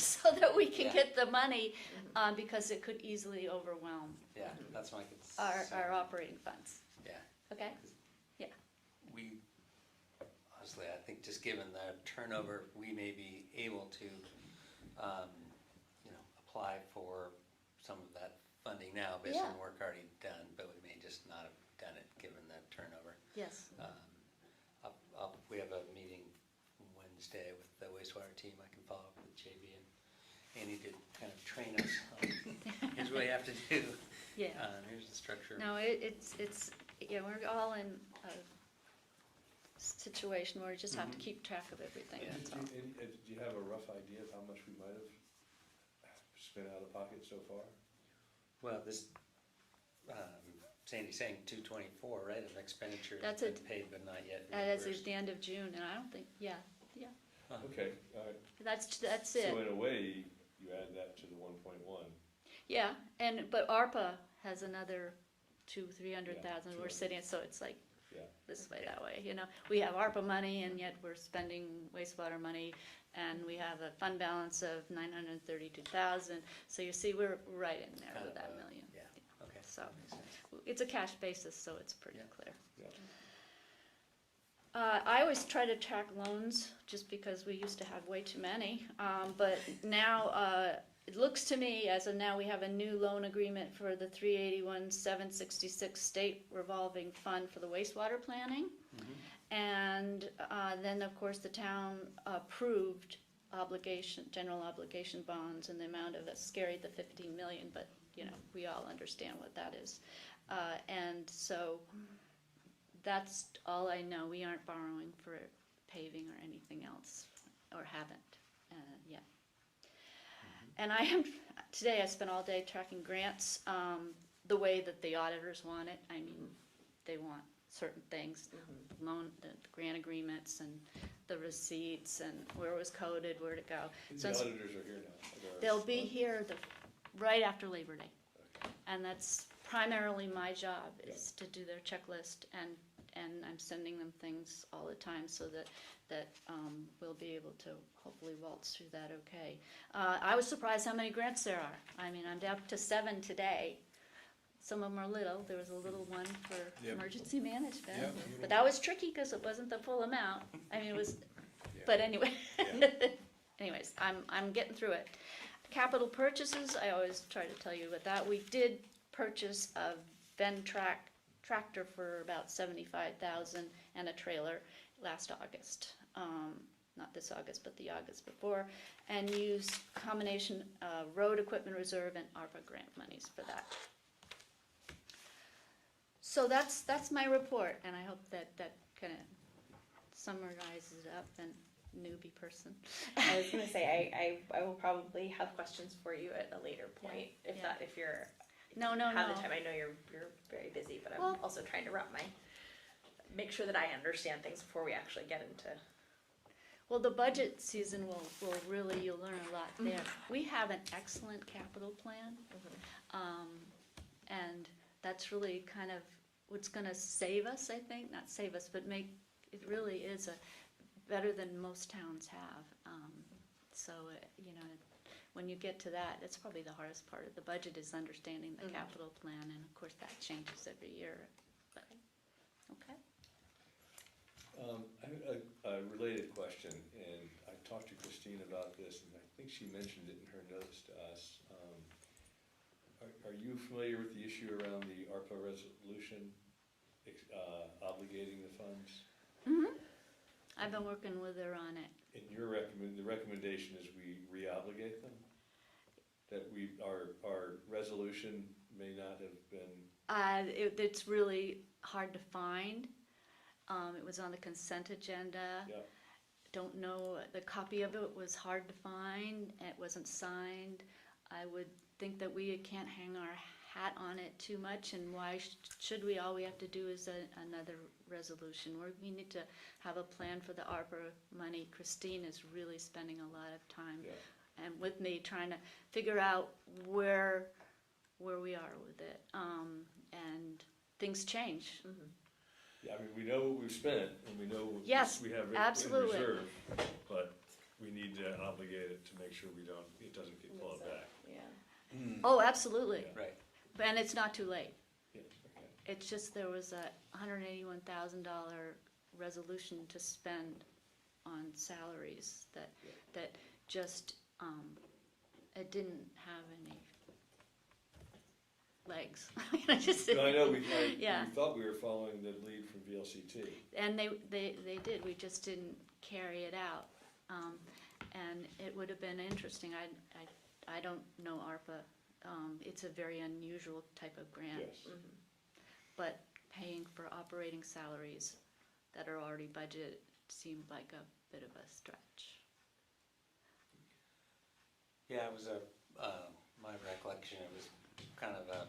so that we can
Yeah.
get the money, because it could easily overwhelm
yeah, that's my concern.
our operating funds,
Yeah.
okay?
We, honestly, I think just given the turnover, we may be able to, you know, apply for some of that funding now based on
Yeah.
work already done, but we may just not have done it given the turnover.
Yes.
We have a meeting Wednesday with the wastewater team. I can follow up with JB and Andy to kind of train us on, here's what you have to do.
Yeah.
Here's the structure.
No, it's, yeah, we're all in a situation where we just have to keep track of everything,
Yeah.
that's all.
Do you have a rough idea of how much we might have spent out of pocket so far?
Well, this Sandy's saying 224, right, of expenditures
That's
been
it.
paid but not yet
That's
reimbursed.
at the end of June, and I don't think, yeah,
Okay, all right.
that's
So
it.
in a way, you add that to the 1.1.
Yeah, but ARPA has another 300,000,
Yeah,
we're sitting, so it's like
Yeah.
this way, that way, We have ARPA money and yet we're spending wastewater money, and we have a fund balance of 932,000, so you see, we're right in there
Kind
with
of
that
a-
million.
Yeah, okay.
So,
Makes sense.
it's a cash basis, so it's pretty
Yeah.
clear.
Yeah.
I always try to track loans, just because we used to have way too many, but now, it looks to me as of now, we have a new loan agreement for the 381,766 state revolving fund for the wastewater planning. And then, of course, the town approved general obligation bonds in the amount of, it's scary, the 15 million, but, we all understand what that is. And so, that's all I know. We aren't borrowing for paving or anything else, or haven't yet. And today I spent all day tracking grants, the way that the auditors want it. I mean, they want certain things, the grant agreements and the receipts and where it was coded, where to go.
The auditors are here now.
They'll be here right after Labor Day. And that's primarily my job, is to do their checklist, and I'm sending them things all the time so that we'll be able to hopefully waltz through that okay. I was surprised how many grants there are. I mean, I'm down to 7 today. Some of them are little. There was a little one for emergency management,
Yep.
but that was tricky because it wasn't the full amount. I mean, it was,
Yeah.
but anyway. Anyways, I'm getting through it. Capital purchases, I always try to tell you about that. We did purchase a Ventrac tractor for about 75,000 and a trailer last August. Not this August, but the August before, and used combination road equipment reserve and ARPA grant monies for that. So that's my report, and I hope that kind of summarizes it up, and newbie person.
I was gonna say, I will probably have questions for you at a later point, if you're,
No,
have
no.
the time. I know you're very busy, but I'm
Well-
also trying to make sure that I understand things before we actually get into.
Well, the budget season will really, you'll learn a lot there. We have an excellent capital plan, and that's really kind of what's gonna save us, I think, not save us, but it really is better than most towns have. So, when you get to that, it's probably the hardest part of the budget, is understanding the capital plan, and of course that changes every year, but, okay.
I have a related question, and I talked to Christine about this, and I think she mentioned it in her notes to us. Are you familiar with the issue around the ARPA resolution obligating the funds?
I've been working with her on it.
And the recommendation is we re-obligate them? That our resolution may not have been,
It's really hard to find. It was on the consent agenda.
yeah,
Don't know, the copy of it was hard to find. It wasn't signed. I would think that we can't hang our hat on it too much, and why should we? All we have to do is another resolution. We need to have a plan for the ARPA money. Christine is really spending a lot of time
yeah.
and with me trying to figure out where we are with it. And things change.
Yeah, I mean, we know what we've spent, and we know
Yes,
we have it in
absolutely.
reserve, but we need to obligate it to make sure it doesn't get clawed back.
Yeah.
Oh, absolutely.
Yeah.
Right.
And it's not too late.
Yeah, okay.
It's just there was a $181,000 resolution to spend on salaries that just, it didn't have any legs.
No, I know, we
Yeah.
thought we were following the lead from VLCT.
And they did, we just didn't carry it out. And it would have been interesting, I don't know ARPA, it's a very unusual type of grant.
Yes.
But paying for operating salaries that are already budgeted seemed like a bit of a stretch.
Yeah, it was my recollection, it was kind of a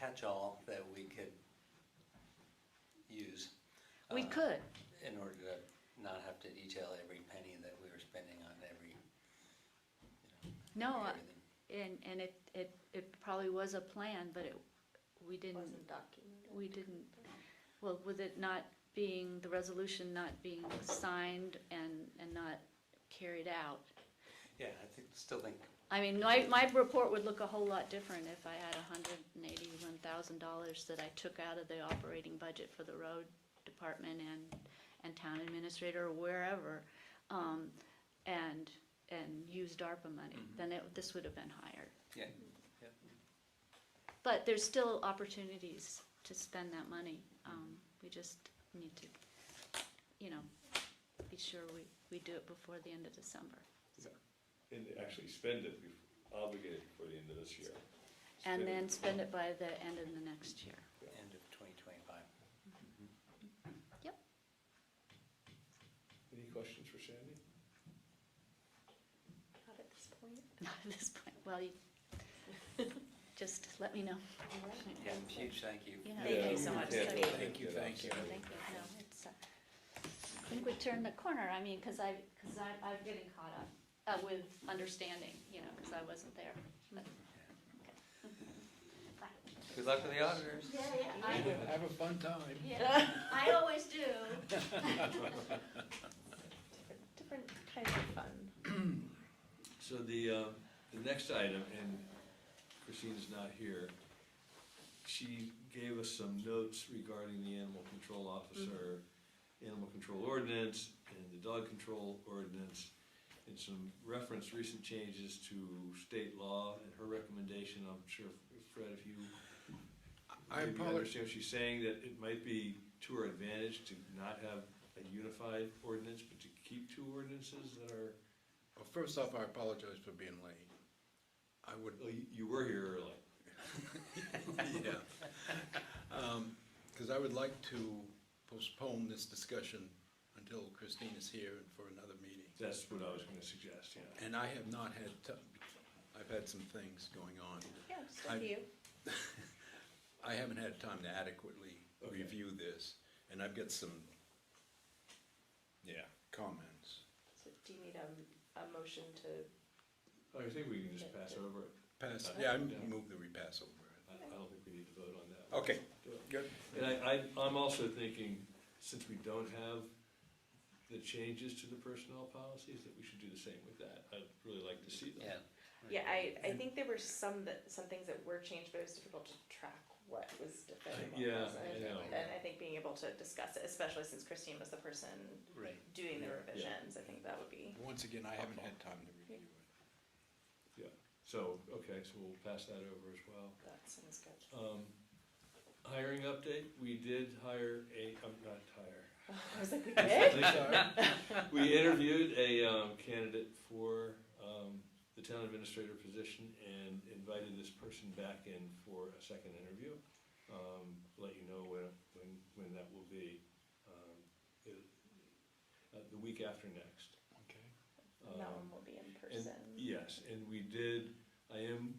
catch-all that we could use.
We
uh,
could.
In order to not have to detail every penny that we were spending on every,
No,
everything.
and it probably was a plan, but we didn't,
Wasn't documented.
we didn't, well, with it not being, the resolution not being signed and not carried out.
Yeah, still think,
I mean, my report would look a whole lot different if I had $181,000 that I took out of the operating budget for the road department and town administrator or wherever, and used ARPA money, then this would have been higher.
yeah,
But there's still opportunities to spend that money. We just need to, be sure we do it before the end of December.
And actually spend it, obligated before the end of this year.
And
Spend
then
it.
spend it by the end of the next year.
end of 2025.
Yep.
Any questions for Sandy?
Not at this point.
Not at this point. Well, just let me know.
Yeah, huge thank you.
Thank you so much,
Yeah,
Cindy.
Thank you.
Thank you. No, it's, I think we turned the corner. I mean, because I'm getting caught up with understanding, because I wasn't there. But, okay.
Good luck with the auditors.
Yeah.
Have a fun time.
Yeah, I always do.
Different kinds of fun.
So the next item, and Christine's not here, she gave us some notes regarding the animal control officer, animal control ordinance, and the dog control ordinance, and some reference recent changes to state law and her recommendation. I'm sure, Fred, if you
I
maybe
apologize.
understand what she's saying, that it might be to her advantage to not have a unified ordinance, but to keep two ordinances that are,
Well, first off, I apologize for being late. I would,
well, you were here early.
yeah. Because I would like to postpone this discussion until Christine is here and for another meeting.
That's what I was gonna suggest, yeah.
And I have not had, I've had some things going on.
Yeah, just a few.
I haven't had time to adequately
Okay.
review this, and I've got some, comments.
So do you need a motion to,
I think we can just pass over it.
Pass,
Yeah.
I move that we pass over it.
I don't think we need to vote on that.
Okay, good.
And I'm also thinking, since we don't have the changes to the personnel policies, that we should do the same with that. I'd really like to see them.
yeah, I think there were some things that were changed, but it was difficult to track what was different and what
Yeah,
wasn't.
I know.
And I think being able to discuss it, especially since Christine was the person
Right.
doing the
Yeah.
revisions, I think that would be.
Once again, I haven't had time to review it.
Yeah, so, okay, so we'll pass that over as well.
That sounds good.
Hiring update, we did hire not hire.
I was like, we did?
We interviewed a candidate for the town administrator position and invited this person back in for a second interview. Let you know when that will be. The week after next.
Okay.
That one will be in
And-
person.
Yes, and I am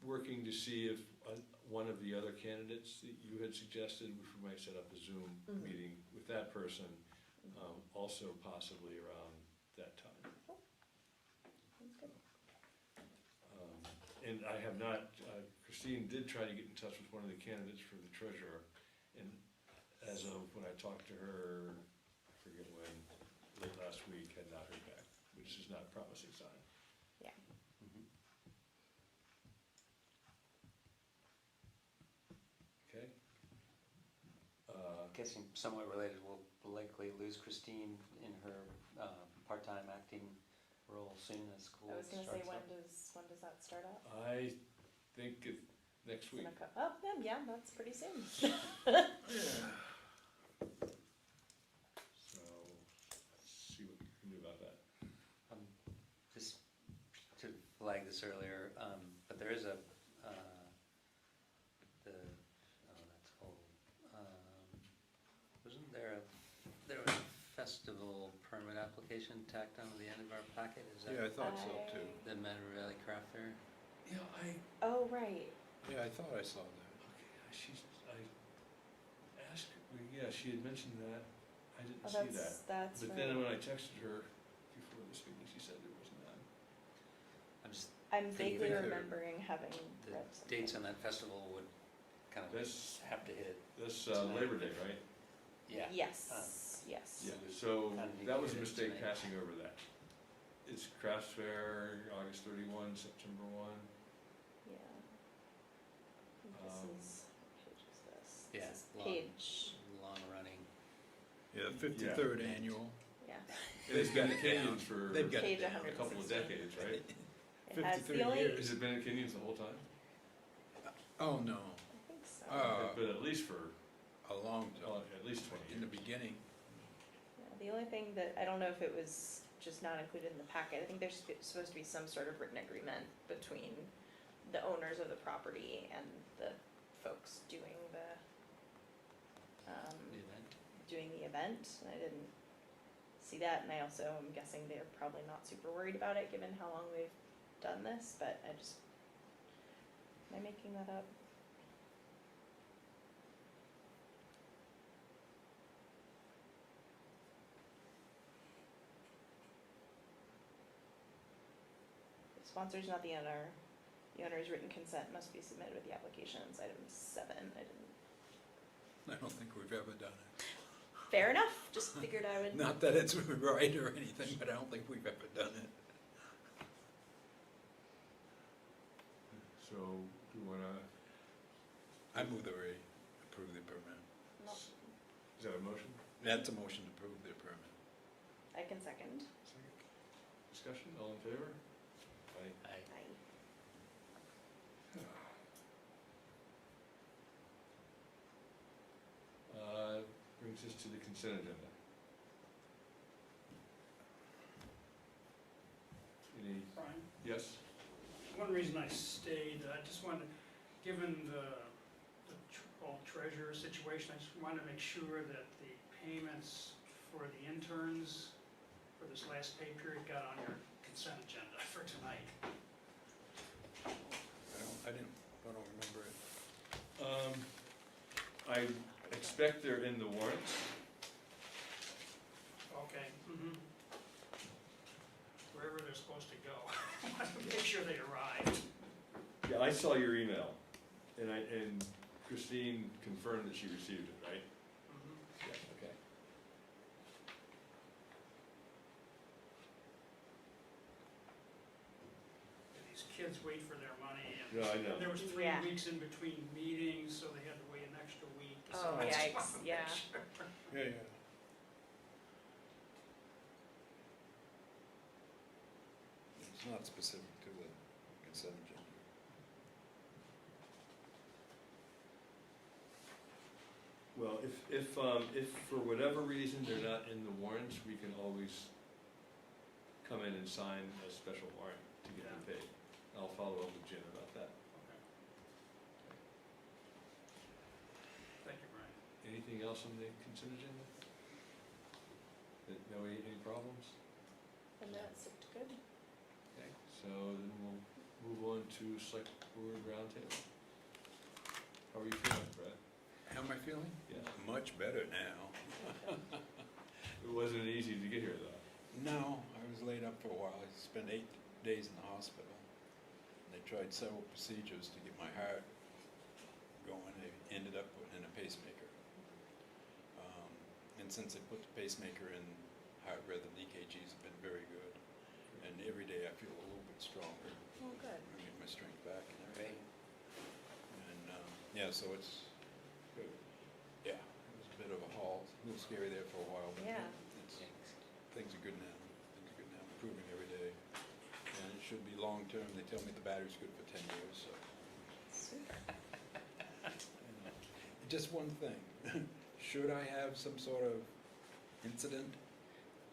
working to see if one of the other candidates that you had suggested, if we might set up a Zoom meeting with that person, also possibly around that time.
Sounds good.
And I have not, Christine did try to get in touch with one of the candidates for the treasurer, and as of when I talked to her, I forget when, late last week, had not heard back, which is not a promising sign.
Yeah.
Okay?
Guessing somewhat related, we'll likely lose Christine in her part-time acting role soon as school
I was
starts
gonna say,
up.
when does that start up?
I think next
It's
week.
gonna yeah, that's pretty soon.
So, let's see what we can do about that.
Just to flag this earlier, but there is a, that's old. Wasn't there was a festival permit application tacked onto the end of our packet? Is
Yeah, I
that
thought so too.
the Manor Valley Craft Fair?
Yeah,
Oh, right.
Yeah, I thought I saw that.
okay, I
she had mentioned that. I didn't
Oh,
see that.
that's
But
right.
then when I texted her before this meeting, she said there was none.
I'm just,
I'm vaguely
Fifty-third.
remembering having
the
read something.
dates on that festival would kind of
That's,
have to hit.
that's
Tonight.
Labor Day, right?
Yeah.
Yes, yes.
Yeah, so
Kind of
that was a
needed
mistake
tonight.
passing over that. It's Crafts Fair, August 31, September 1.
Yeah.
Um,
This is, what page is this?
Yeah,
This is
long.
page,
Long running.
Yeah, 53rd annual.
yeah.
It's been the Kenyans for
They've got
Page
it down.
a couple of
116.
decades, right?
It has
53
the only,
years.
Has it been the Kenyans the whole time?
Oh, no,
I think so.
But at least for,
a long time,
at least 20
in the
years.
beginning.
Yeah, the only thing that, I don't know if it was just not included in the packet, I think there's supposed to be some sort of written agreement between the owners of the property and the folks doing the,
The event.
doing the event, and I didn't see that, and I also am guessing they're probably not super worried about it, given how long they've done this, but I just, am I making that up? The sponsor's not the owner. The owner's written consent must be submitted with the applications, item 7, I didn't.
I don't think we've ever done it.
Fair enough, just figured I would.
Not that it's right or anything, but I don't think we've ever done it.
So, do you wanna,
I move that we approve the permit.
No,
is that a motion?
That's a motion to approve the permit.
I can second.
Second. Discussion, all in favor? Aye.
I,
Aye.
Brings us to the consent agenda. Any,
Brian?
yes?
One reason I stayed, I just wanted, given the whole treasurer situation, I just wanted to make sure that the payments for the interns for this last pay period got on your consent agenda for tonight.
I don't remember it.
I expect they're in the warrants.
Okay. Wherever they're supposed to go. I want to make sure they arrived.
Yeah, I saw your email, and Christine confirmed that she received it, right? Yeah, okay.
These kids wait for their money, and
No, I know.
there was 3
Yeah.
weeks in between meetings, so they had to wait an extra week.
Oh,
So I just
yikes,
wanted to make
yeah.
sure.
Yeah. It's not specific to the consent agenda.
Well, if for whatever reason they're not in the warrants, we can always come in and sign a special warrant to get them paid. I'll follow up with Jen about that.
Okay. Thank you, Brian.
Anything else on the consent agenda? No, any problems?
And that's looked good.
Okay, so then we'll move on to select board roundtable. How are you feeling, Brett?
How am I feeling?
Yeah.
Much better now.
It wasn't easy to get here, though.
No, I was laid up for a while. I spent 8 days in the hospital. They tried several procedures to get my heart going. They ended up putting in a pacemaker. And since they put the pacemaker in, heart rhythm EKGs have been very good. And every day I feel a little bit stronger.
Oh, good.
I get my strength back and everything. And yeah, so it's
Good.
yeah, it was a bit of a haul. A little scary there for a while, but
Yeah.
things are good now. Things are good now. Improving every day. And it should be long term. They tell me the battery's good for 10 years, so.
Super.
Just one thing. Should I have some sort of incident,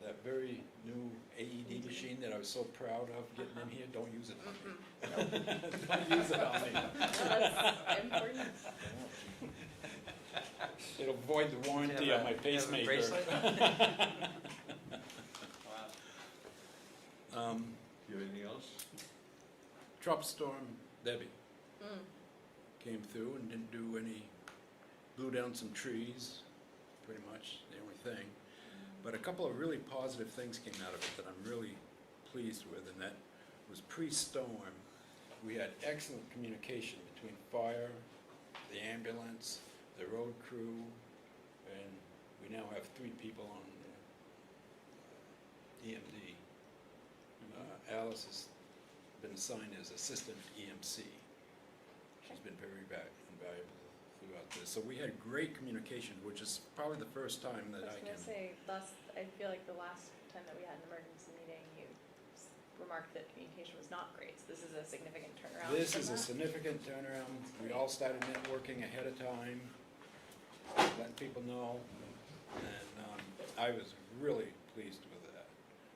that very new AED machine that I was so proud of getting in here, don't use it on me. Don't use it on me.
That's important.
It'll void the warranty on my pacemaker.
bracelet? Wow.
Do you have anything else?
Tropical Storm Debbie
Mm.
came through and didn't do any, blew down some trees, pretty much the only thing. But a couple of really positive things came out of it that I'm really pleased with, and that was pre-storm. We had excellent communication between fire, the ambulance, the road crew, and we now have 3 people on EMD. Alice has been assigned as assistant EMC. She's been very invaluable throughout this. So we had great communication, which is probably the first time that I
was
can.
gonna say, I feel like the last time that we had an emergency meeting, you remarked that communication was not great, so this is a significant turnaround.
This
from
is a
that.
significant turnaround. We all started networking ahead of time, letting people know, and I was really pleased with that.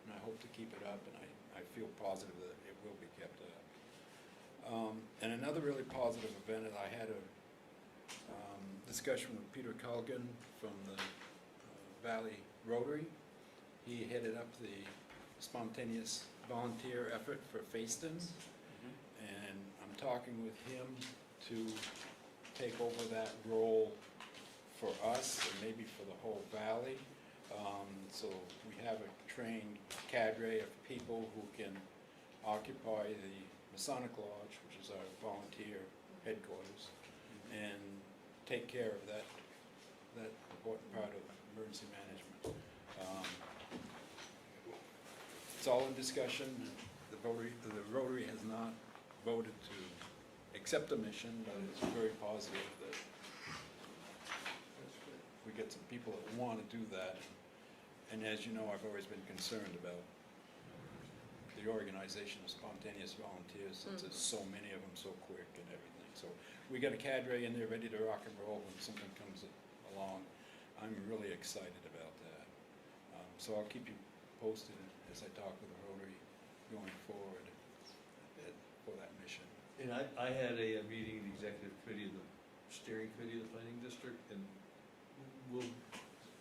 And I hope to keep it up, and I feel positive that it will be kept up. And another really positive event is I had a discussion with Peter Culligan from the Valley Rotary. He headed up the spontaneous volunteer effort for Facein, and I'm talking with him to take over that role for us and maybe for the whole valley. So we have a trained cadre of people who can occupy the Masonic Lodge, which is our volunteer headquarters, and take care of that important part of emergency management. It's all in discussion. The Rotary has not voted to accept the mission, but it's very positive that we get some people that want to do that. And as you know, I've always been concerned about the organization of spontaneous volunteers, since there's so many of them so quick and everything. So we got a cadre in there ready to rock and roll when something comes along. I'm really excited about that. So I'll keep you posted as I talk with the Rotary going forward for that mission.
And I had a meeting, the executive committee, the steering committee of the planning district, and we'll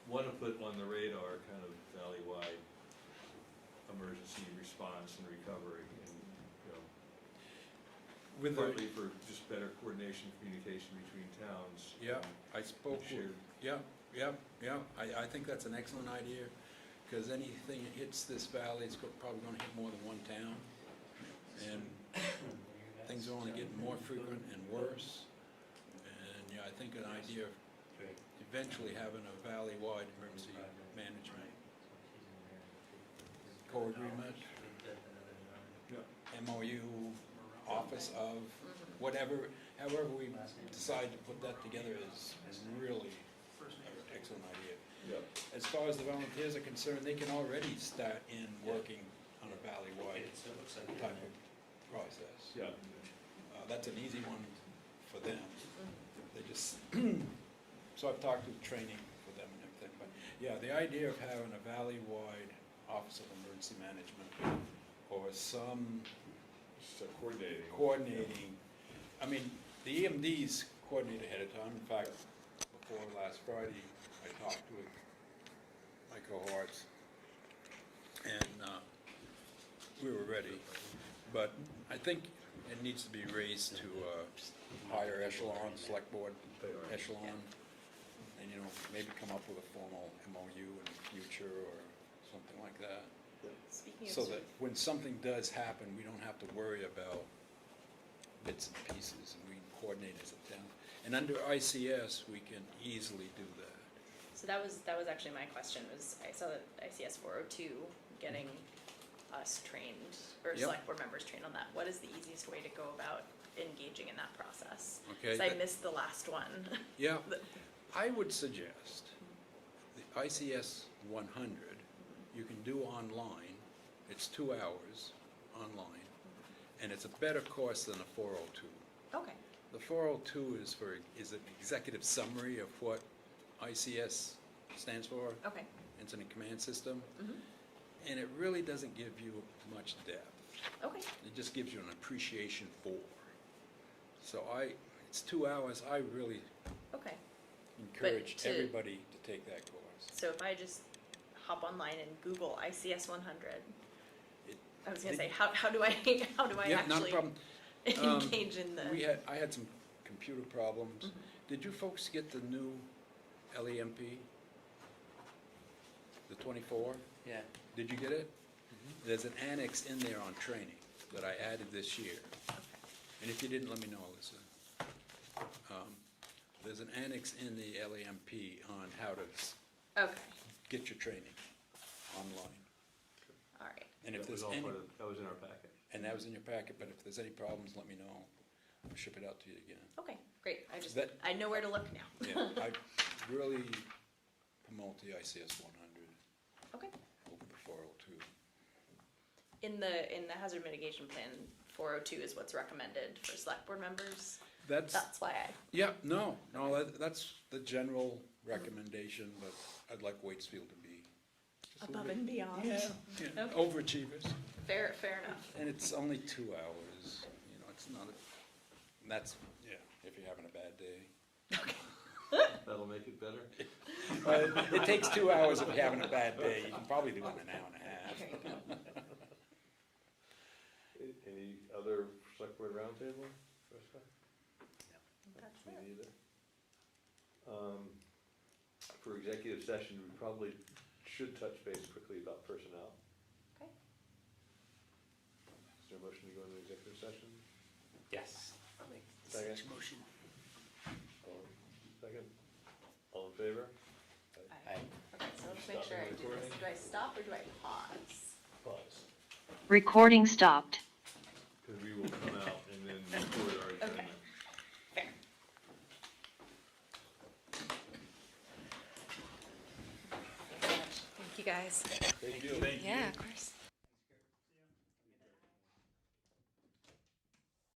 want to put on the radar kind of valley-wide emergency response and recovery, and, you know, partly for just better coordination, communication between towns.
Yeah, I spoke with, yeah. I think that's an excellent idea, because anything that hits this valley is probably going to hit more than one town, and things are only getting more frequent and worse. And yeah, I think an idea of eventually having a valley-wide emergency management co-agreement, MOU, office of, whatever, however we decide to put that together is really an excellent idea. As far as the volunteers are concerned, they can already start in working on a valley-wide type of process. That's an easy one for them. They just, so I've talked to training for them and everything, but yeah, the idea of having a valley-wide Office of Emergency Management or some coordinating. I mean, the EMDs coordinate ahead of time. In fact, before last Friday, I talked with my cohorts, and we were ready. But I think it needs to be raised to a higher echelon, select board echelon, and, you know, maybe come up with a formal MOU in the future or something like that.
Speaking of
So that when something does happen, we don't have to worry about bits and pieces, and we can coordinate as a town. And under ICS, we can easily do that.
So that was actually my question, was I saw that ICS 402 getting us trained, or
Yep.
select board members trained on that. What is the easiest way to go about engaging in that process?
Okay.
Because I missed the last one.
Yeah, I would suggest the ICS 100, you can do online. It's 2 hours online, and it's a better course than a 402.
Okay.
The 402 is an executive summary of what ICS stands for,
Okay.
Incident Command System,
Mhm.
and it really doesn't give you much depth.
Okay.
It just gives you an appreciation for. So it's 2 hours. I really
Okay.
encourage
to-
everybody to take that course.
So if I just hop online and Google ICS 100, I was gonna say, how do I
Yeah, not a
actually
problem.
engage in the?
I had some computer problems. Did you folks get the new LEMP? the 24.
Yeah.
Did you get it? There's an annex in there on training that I added this year. And if you didn't, let me know, Alyssa. There's an annex in the LAMP on how to
Okay,
get your training online.
all right.
And if
That was
there's
all
any,
part of, that was in our packet.
and that was in your packet, but if there's any problems, let me know. I'll ship it out to you again.
Okay, great.
That-
I know where to look now.
Yeah, I really promote the ICS 100
Okay.
over the 402.
In the hazard mitigation plan, 402 is what's recommended for select board members. That's why
Yeah, no, that's the general recommendation, but I'd like Waitsfield to be just a little
above
bit-
and beyond.
Yeah,
Okay.
overachievers.
Fair enough.
And it's only 2 hours, it's not, that's, if you're having a bad day.
That'll make it better?
It takes 2 hours if you're having a bad day, you can probably do it in an hour and a half.
There you go.
Any other select board roundtable?
That's
Me
it.
neither. For executive session, we probably should touch base quickly about personnel.
Okay.
Is there a motion to go into executive session?
Yes.
Second?
Motion.
Second? All in favor?
Okay, so let's make sure I do this. Do I stop or do I pause?
Pause.
Recording stopped.
Because we will come out and then record our adjournment.
Fair. Thank you guys.
Thank you.
Yeah, of course.